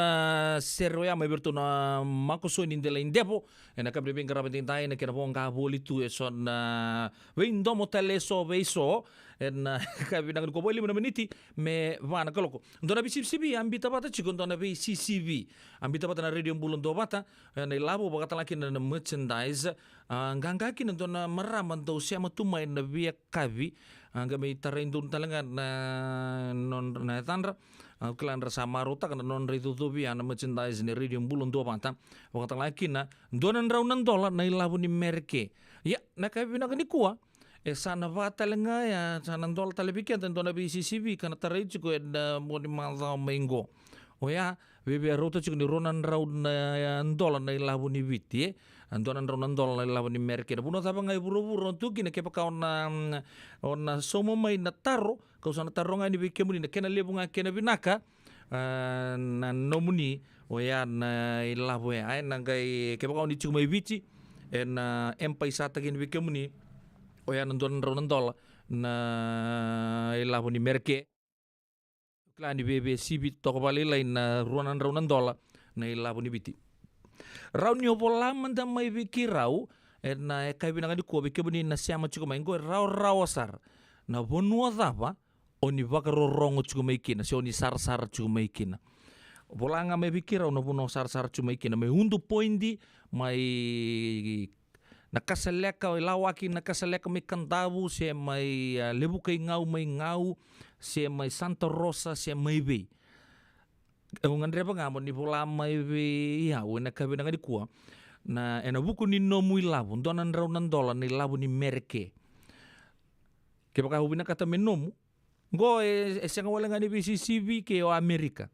serwea mai bertu na makoso in dela indepo ena kabri bin karabentin tai na kena bonga boli tu eson windo motele so beiso en kabi na ko boli meniti me vana koloko dona BCCB ambita bata chikon dona BCCB ambita bata na radio bulon do bata na labo bagata laki na merchandise nganga kina dona marama do siama tumai na via kavi anga may tarindun talaga na non na tandra klan rasa maruta kana non rito tubi ana merchandise ni radio bulon do bata bagata laki na donan raunan dola na ilabu ni merke ya na kavi na kuwa sana va talanga ya sana ndol talabiken dan dona BCCB kana tarai chiko ed moni malza mengo oya bebe rota chiko ni ronan raud na ndol na ilabu ni viti andonan ronan ndol na ilabu ni merke buno taba ngai buru-buru tu kina kepa ka ona somo mai na taro ka usana taro ngai ni bikemuni na kena lebunga kena binaka na nomuni oya na ilabu ya na ngai kepa ka oni chiko mai viti en empai sata kini bikemuni oya nandon ronandola na ilabu ni merke klani bebe sibit toko balila na ronandola na ilabu ni biti rau ni opola manda mai biki rau na kai binanga di ko bike buni na siama chuko mai ngo rau asar na bonua dava oni vakaro rongo chuko mai kina si oni sar chuko mai kina bolanga mai biki rau na bono sar chuko mai kina mai hundu poindi mai nakasaleka o lawaki nakasaleka mai kantabu se mai lebu kai ngau mai ngau se mai Santa Rosa se mai be ngan reba ngamo ni pola mai be ya wena kabe nanga di kuwa na ena buku ni no mui labu donan raunan dola ni labu ni merke ke baka hubina kata menomu go senga wala ngani BCCB ke o Amerika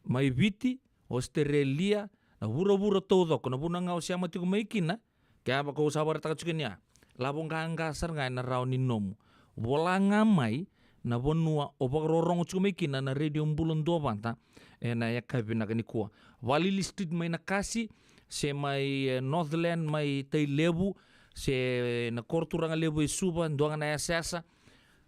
mai viti Australia na bura todo kono bunanga o siama tiku mai kina kaya bako sabar taka chukenya labong kasar ngai na raw ni nomu wala ngamai na bonua o bagrorong chumekina na radio bulon do banta na ya kabina kani kuwa Walili Street mai na kasi se mai Northland mai tai lebu se na korturanga lebu suba ndonga na yasasa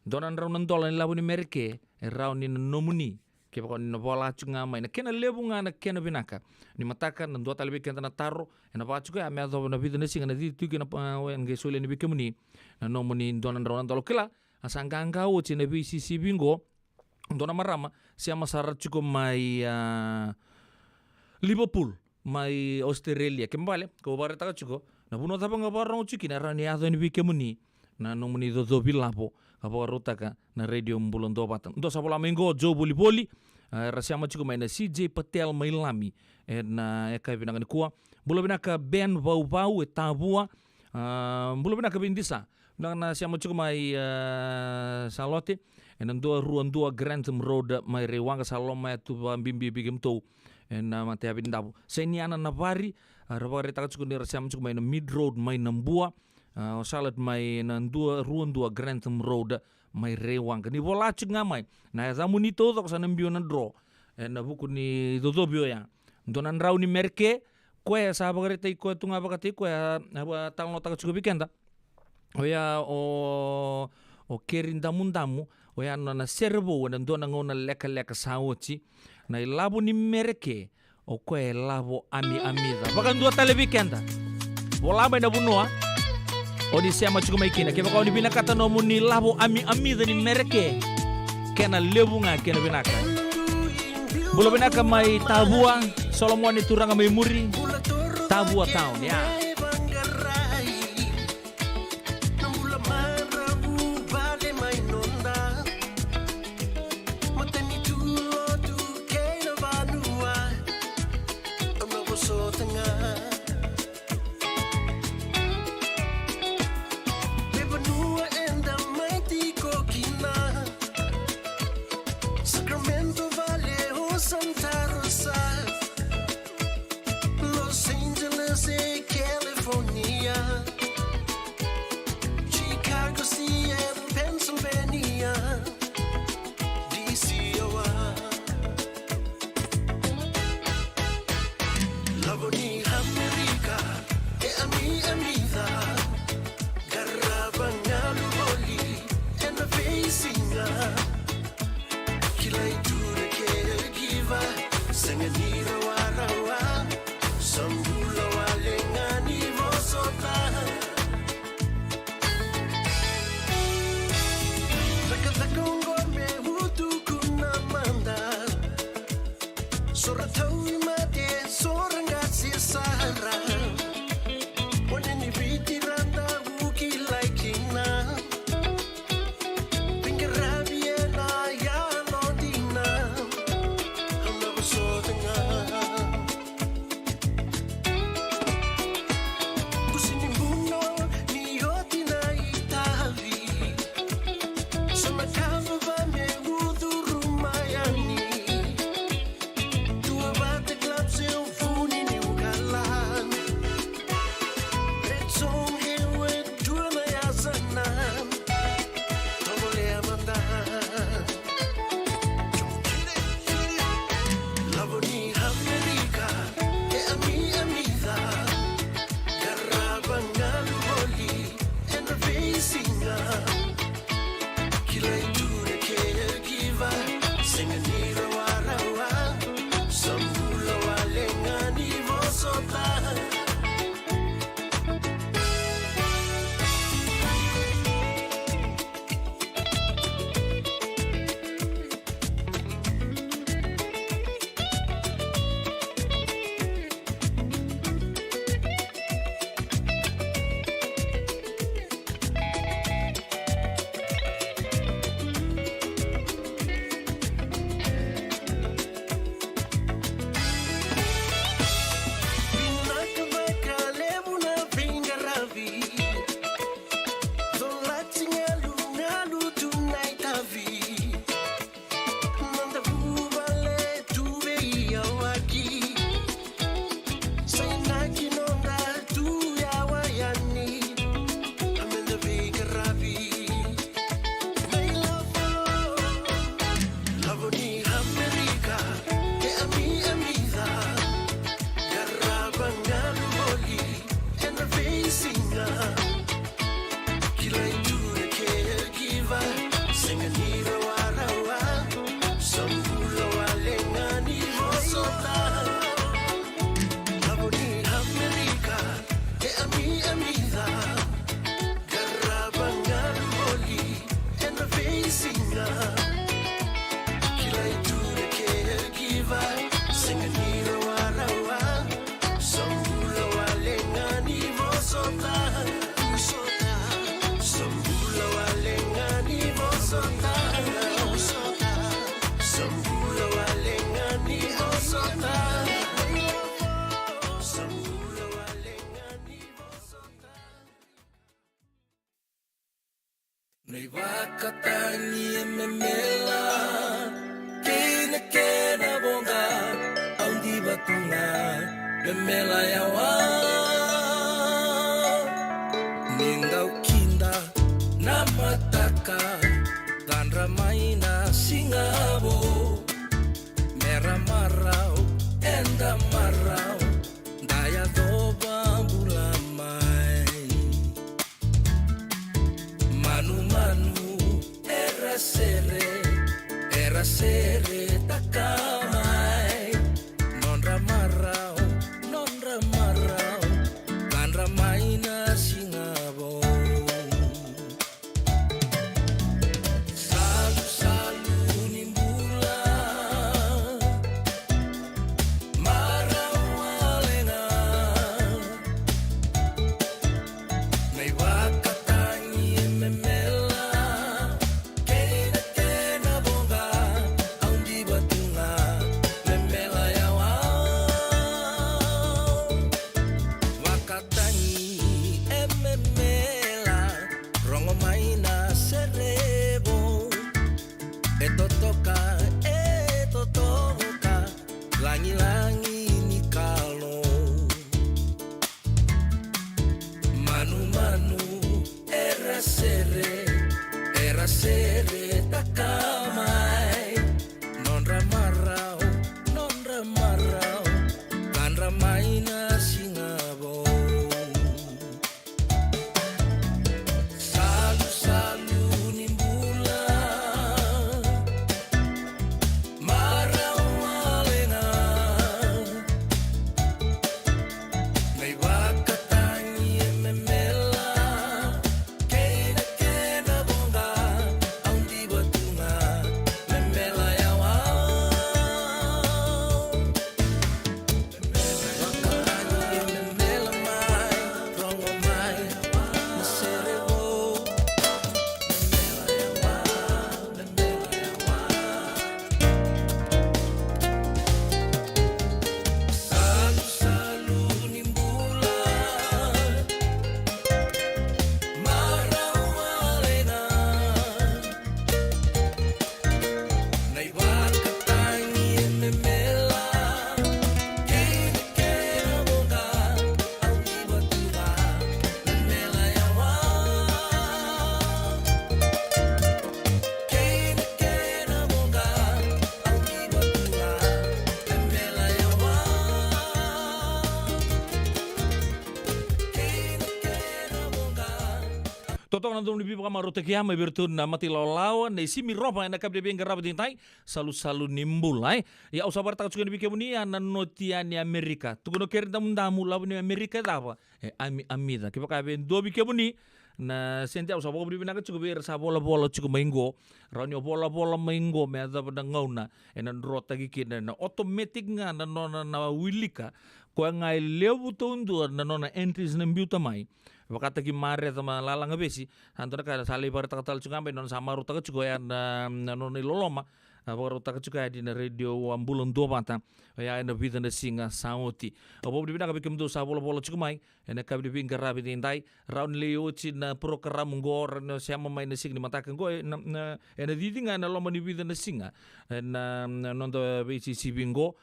donan raw nan dolan labu ni merke raw ni nomuni ke bako ni bola chunga mai na kena lebu nga na kena binaka ni mataka na dua talbe kenta na taro na ba chuka ame ado na vida nesi na di tu kena wen ge sole ni bikemuni na nomuni donan raw nan dolo kila asanganga o chine BCCB bingo dona marama sia masara chuko mai Liverpool mai Australia kembali ko bare taka chuko na buno tapa ngabarong chuki na rani ado ni bikemuni na nomuni do bilapo kapo rutaka na radio mbulon do batan do sabola mengo jo boli rasiama chuko mai na CJ Patel mai lami na eka binanga ni kuwa bulo binaka Ben Vau etabua bulo binaka bindisa na siama chuko mai salote en do ruan do Grantham Road mai rewanga saloma tu bimbi bigem to en mate abindabu seniana navari rabare taka chuko ni rasiama chuko mai na Mid Road mai nambua salad mai nan ruan dua Grantham Road mai rewang ni bola chinga mai na zamu ni to ko sanam bio na draw na buku ni do bio ya donan raw ni merke ko ya sa bagare tai ko tunga bagati ko ya tang no taka chuko bikenda oya o kerinda mundamu oya no na servo na dona ngona leka sawochi na ilabu ni merke o ko e labo amida bakan dua tale bikenda bola mai na bunua Oni siama chuko mai kina keba kauni bina kata nomu ni labo ami ni merke kena lebunga kena binaka bula binaka mai tabua Solomon ni turanga mai muri tabua town ya Los Angeles, singa kila itu de caregiver senganira warawa sambula walengani vosota Totoo na doon bibi ka maruta kaya may bertun na matilaw-law na isimi ropa na kabde bing garabit tay salu nimbul ay ya usabar ta tsukan bibi kemuni na notia ni Amerika tukuno kerda mundamu labu ni Amerika dapa amida kipa ka ben dobi kemuni na sente usabo bibi na tsukan ber sa bola tsukan maingo ranyo bola maingo me ada pada ngauna enan rota gikin na automatic nga na nona na wilika ko ngai lebu tundu na nona entries na biuta mai wakata ki mare tama lalang besi antara ka sali bar takatal cungambe non sama ruta ka cugoya na non loloma ruta ka cugoya di na radio ambulon do banta ya na vida na singa sauti obo di bina ka bikim do sa bola cugumai ena ka bi binga rabi dai raun leo ci na program ngor no siama mai na sing ni mata go na ena didinga na loma ni vida na singa na non do BCC bingo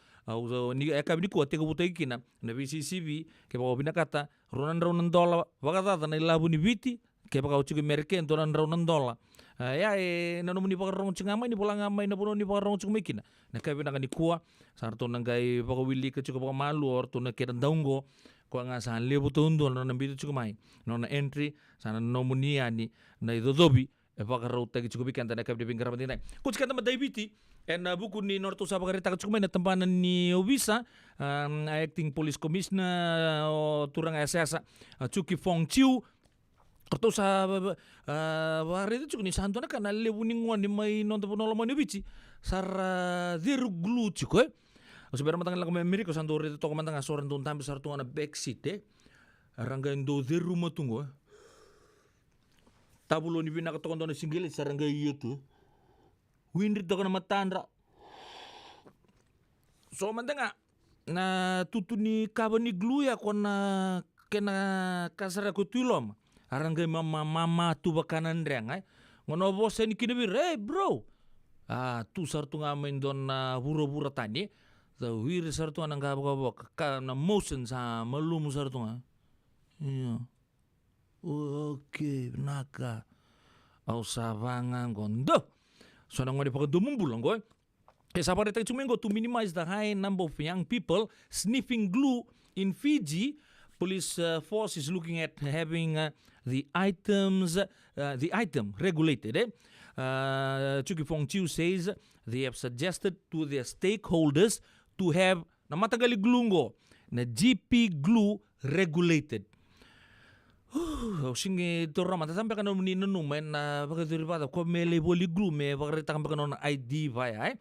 ni eka bi ko te ko butai kina na BCCB ke ba bina kata ronan dola wakata na labu ni biti ke ba uci merken ronan dola ya na no ni pa rong cingama ni pulang ngamai na puno ni pa rong cingmekina na ka bina ni kuwa sarto na gai ba willi ke cukup malu or to na keran daungo ko nga san lebu tundo na bitu cukumai no na entry sana no muniani na idodobi baka rauta ki cukup ikan tanda ka bi pinggir ramadinai kuci kata madai en buku ni nortu sa bagari takat cukup na tampanan ni Obisa acting police commissioner turang SS Chuki Fong Chiu Kerto sa bagari itu cukup ni santuna kana lebu ninguan ni mai nonton punoloma ni bici sar diru glu cukup sebenarnya matang lang Amerika santori itu toko matang asoran tuh tampil sartu ana backseat rangga indo diru matungo tabulo ni bina katokon doon singgil sarangga iya tuh Winri to na matandra. So mantanga na tutuni kabani gluya ko na kena kasara ko tulom. Arangay mama tu bakanan reng ay. Ngono boss ni kinabir, hey bro. Tu sartu ngamen don na buro-buro tani. The wir sartu anang gabok ka na motion sa malum sartu nga. Iya. Okay, naka. Au sabangan gondo. So nang wadi pagdumumbulang ko. Sabar ito chumengo to minimize the high number of young people sniffing glue in Fiji. Police force is looking at having the item regulated. Chuki Fong Chiu says they have suggested to their stakeholders to have na matagali glungo na GP glue regulated. Singi torra mata sampai kan ni nenu men na bagai pada ko mele boli glue me bagai takam bagai non ID vaya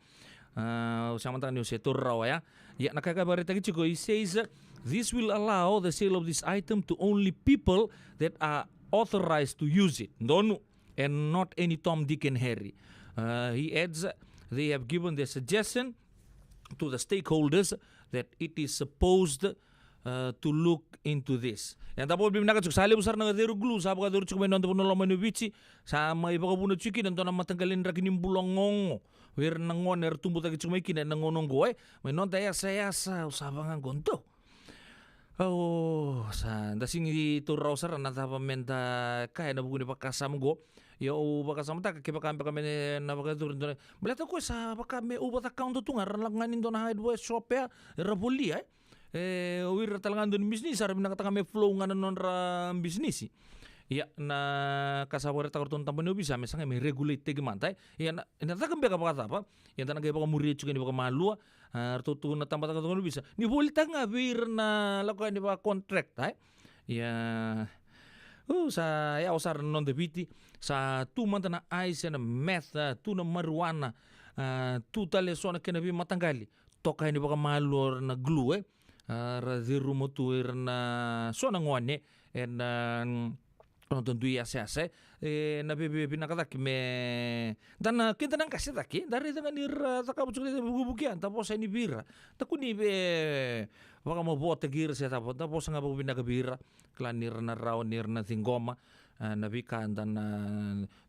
sama tangan ni torra ya ya nakaka bagai taki chiko he says this will allow the sale of this item to only people that are authorized to use it donu and not any Tom, Dick and Harry. He adds they have given their suggestion to the stakeholders that it is supposed to look into this. Yang tapo bim nakachuk sali besar na gaderu glue sa baka deru cukup nonton puno lama nubici sama iba puno cuki nonton nama tanggalin rakinim bulongongo wir nangon er tumbuh taki cukup ikin nangonong goe menon taya saya sa usabangan gonto. Oh, sa dasing itu rouser na tapa menta kaya na buku ni pakasam go. Yo pakasam tak ke pakam kami na pakaturun doon. Belata ko sa pakame ubat account tu nga ranlanganin doon na hardware shop ya rabuli wir talagang doon bisnis sarap nakatanga may flow nga non ra bisnis ya na kasawar ta karton tampan bisa mesang may regulate tegmantay ya na takam beka pakata pa ya tanang kaya muri chuka ni baka malua artutu na tampat karton bisa ni bolita nga wir na lakuan ni ba contract ya sa ya usar non debiti sa tu mantana ice na meth tu na marijuana tu tale sona kenabi matanggali toka ni baka malua na glue raziru motuir na sona ngwane en nonton dui ase na bebe pinakatak me dan kita nang kasih taki dari dengan nira takap cukli bubukian tapos ini bira takuni be baka mo bote gir sa tapos nga bago pinakabira klanir na raw nir na tinggoma na bikan dan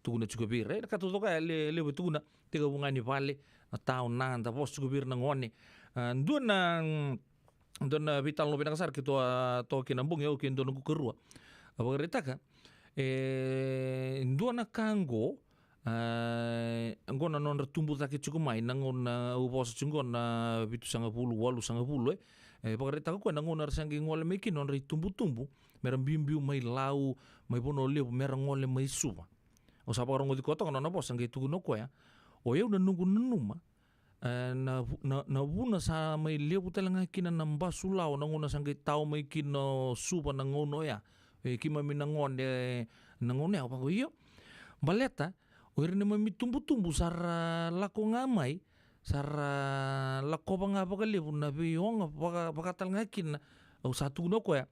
tuguna cukubira katuto ka lebo tuguna tiga bunga ni vale taon na tapos cukubir na ngone doon vital no pinakasar kito to kinambong yo kin doon ko kerua apa kereta ka doon na kango anggon non tumbuh taki cukup main nangon upos cunggon bitu 10 8 10 Pakarita ko nangona sangi ngole mai kinon ri tumbu-tumbu, merang bimbiu mai lau, mai bono leo merang ngole mai suwa. O sa pakarong di kota kono na po sangi tugu no ko ya. O eu na nungu numa na vuna sa mai leo putalanga kina na mbasu lau nangona sangi tau mai kino suwa na ngono ya. Kima mi nangone ya pa ko iyo. Baleta o irene mai tumbu-tumbu sara lako ngamai. Sara lako nga pakalibu na biyong pakatal ngakin o satu no ko ya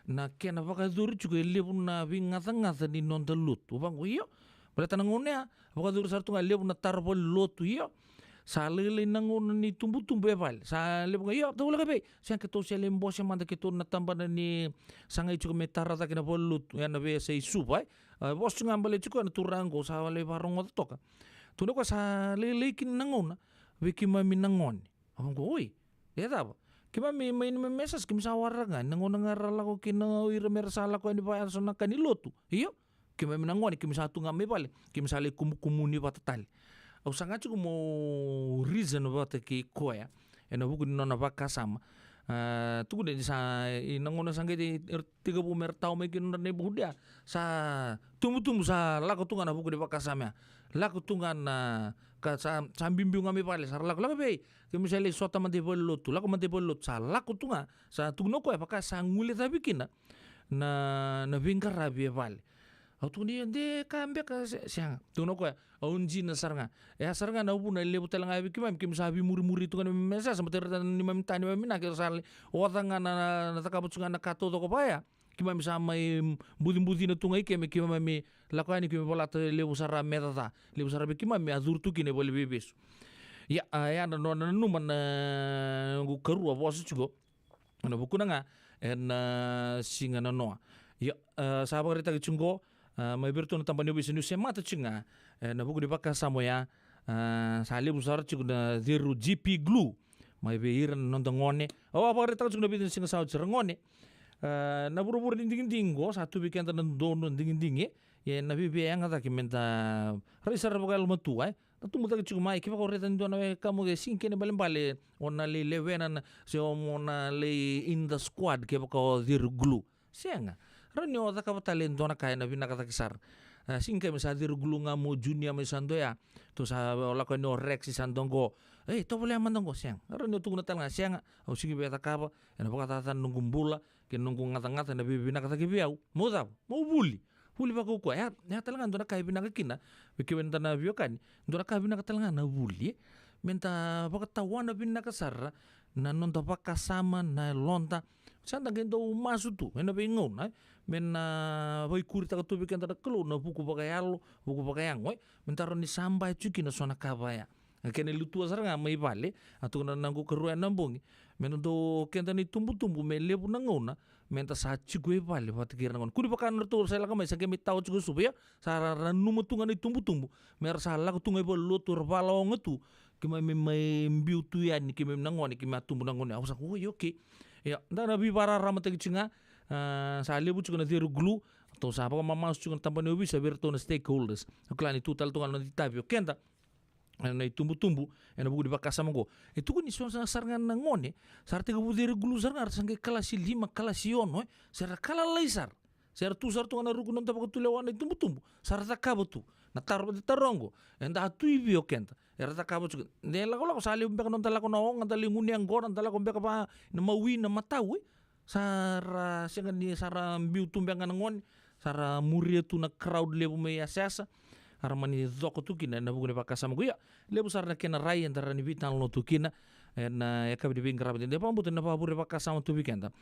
na kena pakaduri juga lebu na ngata-ngata ni non telut upang ko iyo baleta nangonya pakaduri sartu nga lebu na tarbo lotu iyo sa lele nangon ni tumbu-tumbu eval sa lebu nga iyo tawala ka be siya keto siya lembo siya manda keto na tamba na ni sangay juga metara ta kina polut yan na be sa isupa bos nga mbale juga na turango sa wale parong otoka tuno ko sa lele kin nangon Wiki mami nangon. Abang ko, oi, dia tahu. Kima mi main mesas kim sawarangan nangon ngarala ko kina ira mersala ko ni pa sona kanilotu. Iyo. Kima mi nangon kim satu ngame pale. Kim sale kumuni patatali. Au sangat cukup mo reason about ki ko ya. Ena buku nona baka sama. Tuku de sa nangon sange di 30 mertau mekin ne budia. Sa tumbu-tumbu sa lako tungan buku de baka sama. Lako tungan ka sambimbiu ngami pale sar lako be ke misale sota mante bolot lako mante bolot sa lako tunga sa tugno ko apaka sa ngule ta bikina na vingkar rabi pale autu ni de kambe ka siang tugno ko aunji na sarnga sarnga na ubuna le butel ngabi kimam kim sabi muri-muri tungan mesa sampai ni mamtani mamina ke sale otanga na takabutsunga na kato to ko paya kima bisa mai budi-budi na tungai keme kima mi lakani kima bola te lebu sara metata lebu sara be kima mi azur tu kine boleh bebes ya ya na numan ngu keru bos juga na buku nga en singa na noa ya sahabat kita kicunggo mai bertu na tambani bisu sema ta cinga na buku dipaka samoya sa lebu sara cigu na zero GP glue mai be iran nondongone apa kita kicunggo bisu singa sa ngone na buru-buru dingin-dingin go satu bikin tanah dono dingin-dingin ya nabi biaya ngata kimenta risar bakal metu tu muta kecuma kifa ko retan do na kamu ge singkene bale ona le levenan se ona le in the squad ke ko dir glue senga ranyo ta ka talento na kaya na binakata kisar singke misa dir glue nga mo junior mi sando ya to sa ola ko no rex sandongo to boleh amandongo siang ranyo tu na talanga siang au singi beta kapa ena pakata nunggu bula ke nunggu ngata-ngata na bibina kata kibiau mau buli pa ko ya talanga ndona kai bina kina biki benta na bio kan ndona kai bina talanga na buli menta pakatawan na bina kasar na nonta pakasama na lonta sanda gendo masu tu ena bingung mena boy kurita ka tubi kan tada kelo na buku pakayalo buku pakayang mentaro ni sambai cuki na sona kabaya kene lutua saranga mai vale atu na nangu keruan nambongi menodo kenta ni tumbu-tumbu me lebu nangona menta sa chigwe vale patikir nangon kudi pakan rto sala kamai sange mi tau chugo subya sara ranu tunga ni tumbu-tumbu mer sala ko tunga bo lutur valo ngetu kima me mai mbiu tu ya ni kima nangoni kima tumbu nangoni ausa ko yoke ya ndana bi para ramate kinga sa lebu chugo na diru glu to sa pa mama chugo tampane ubi sa berto na stakeholders klani total tunga no ditavio kenta na tumbu-tumbu ena buku dipakasa manggo itu kun iso sarngan ngone sar 30 gulu sarngar sangge kalasi 5 kalasi ono sar kala laisar sar tu sar tu ngana ruku nonta pakatu lewan tumbu-tumbu sar takabutu na tarongo enda atu ibio kenta era takabutu ne la ko sali umbe nonta la ko no nganta linguni angor nonta la ko umbe pa na mawi na matawi sar sengan ni sar mbiu tumbe ngana ngone sar murietu na crowd lebu me asasa Armani zoko tukina na buku pakasa mo ya lebu sarna kena rai antara ni bitan lo tukina na ekabi di bingkara de pambuto na pabure pakasa mo tubikenda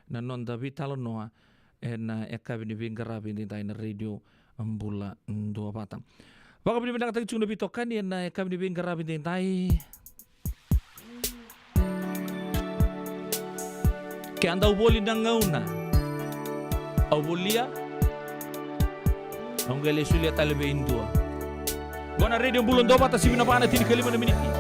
na non da bitalo noa na ekabi di bingkara bin tai na radio ambula ndo patang baka bi bindang tag chung na bitokan na ekabi di bingkara bin tai ke anda uboli nang ngauna ubolia Onggele sulia talebe indua. Gona radio bulon doba ta sibina pana tini kalima na miniti.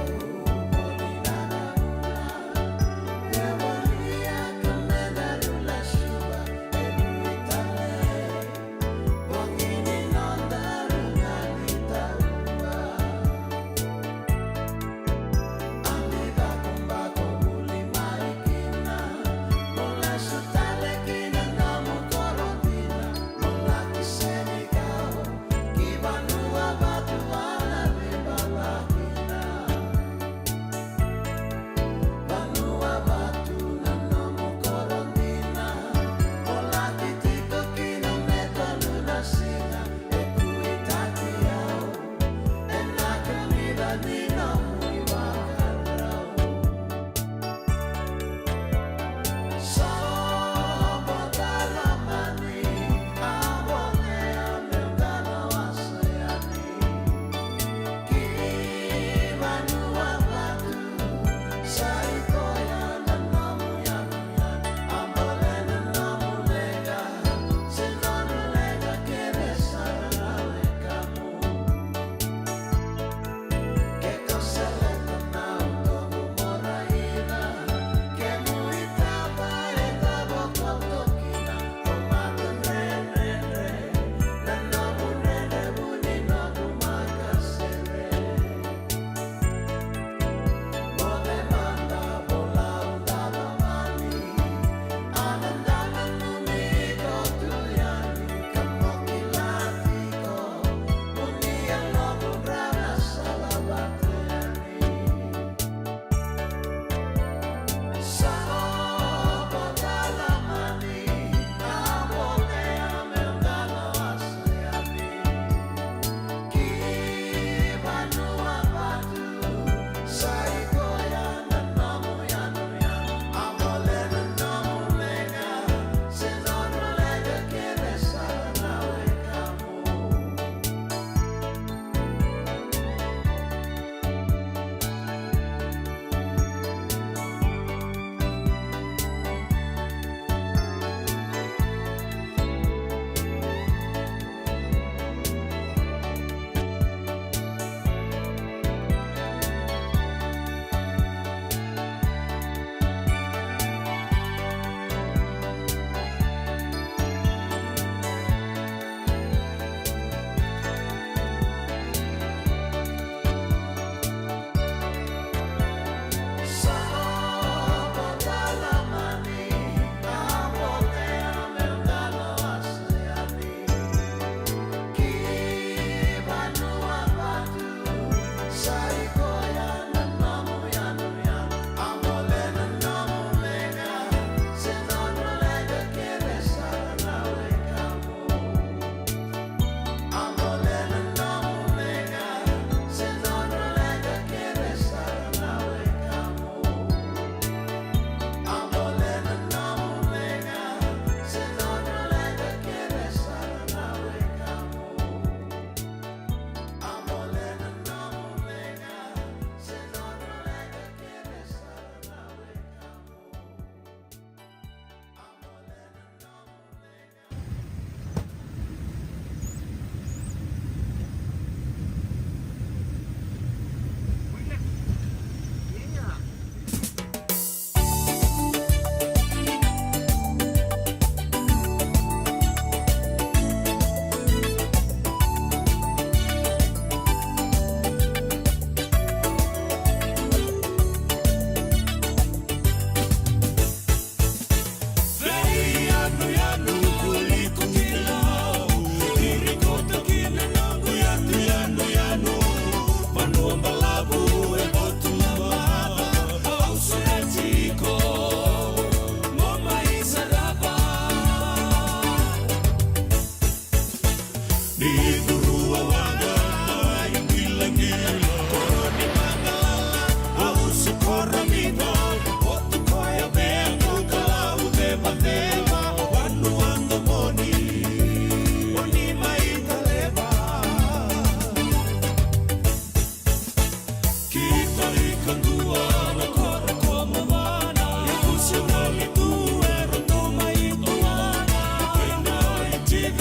TV,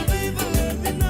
baby, living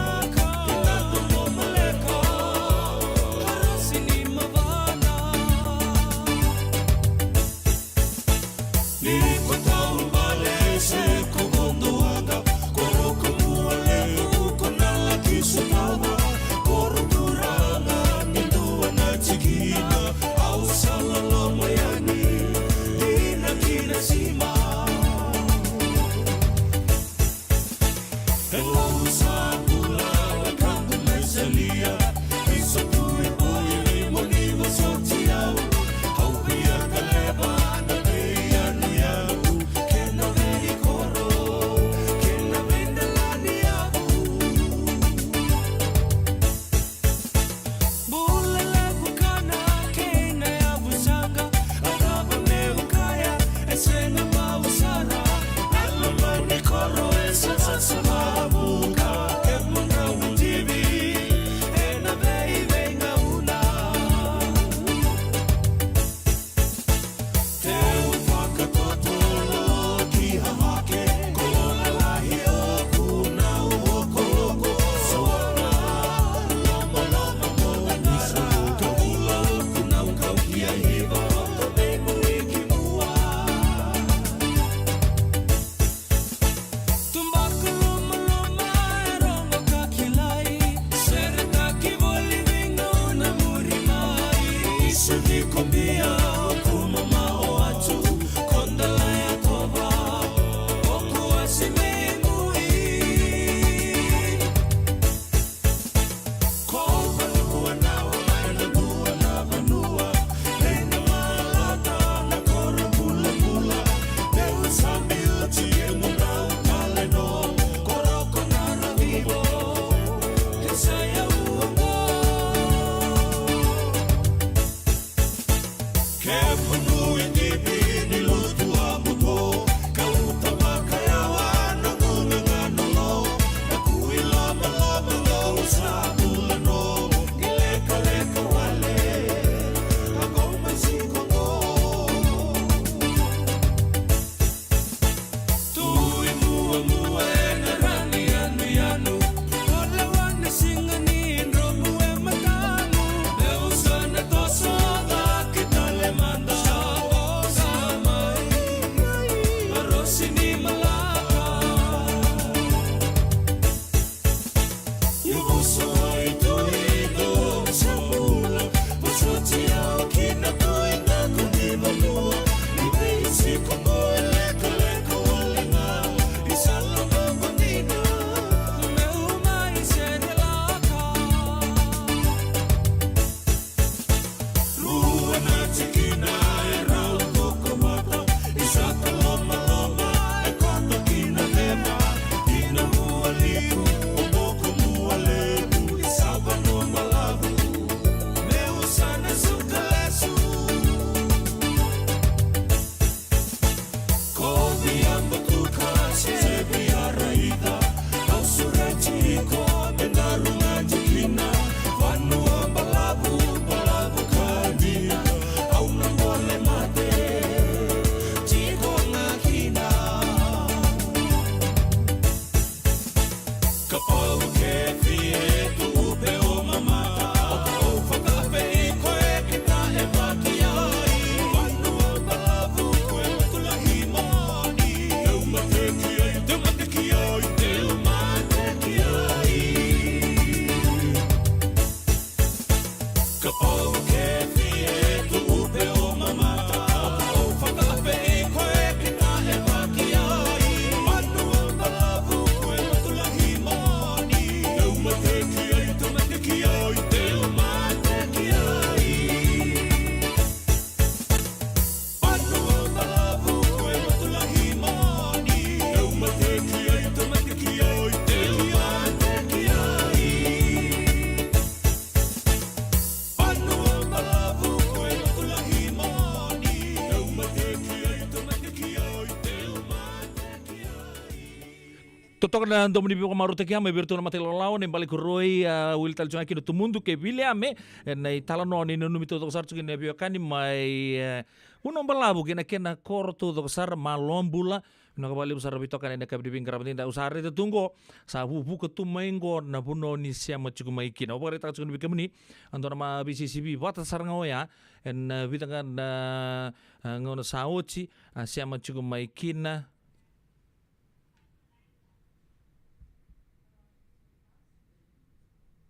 Totok na ndo mnibi ko maruta kia me virtu na matelo lao ne balik roi wil tal chunga kino tumundu ke vile ame na itala no ni no mito to sarchu ne bio kani mai uno balabu kena kena korto to sar malombula no kabali usar bito kan ne kabdi bingkara binda usar itu tunggo sa bubu ke tumengo na puno ni sia machuku mai kina obare ta chunga bikamni ando na BCCB wata sar ngoya en bitangan ngono saochi sia machuku mai kina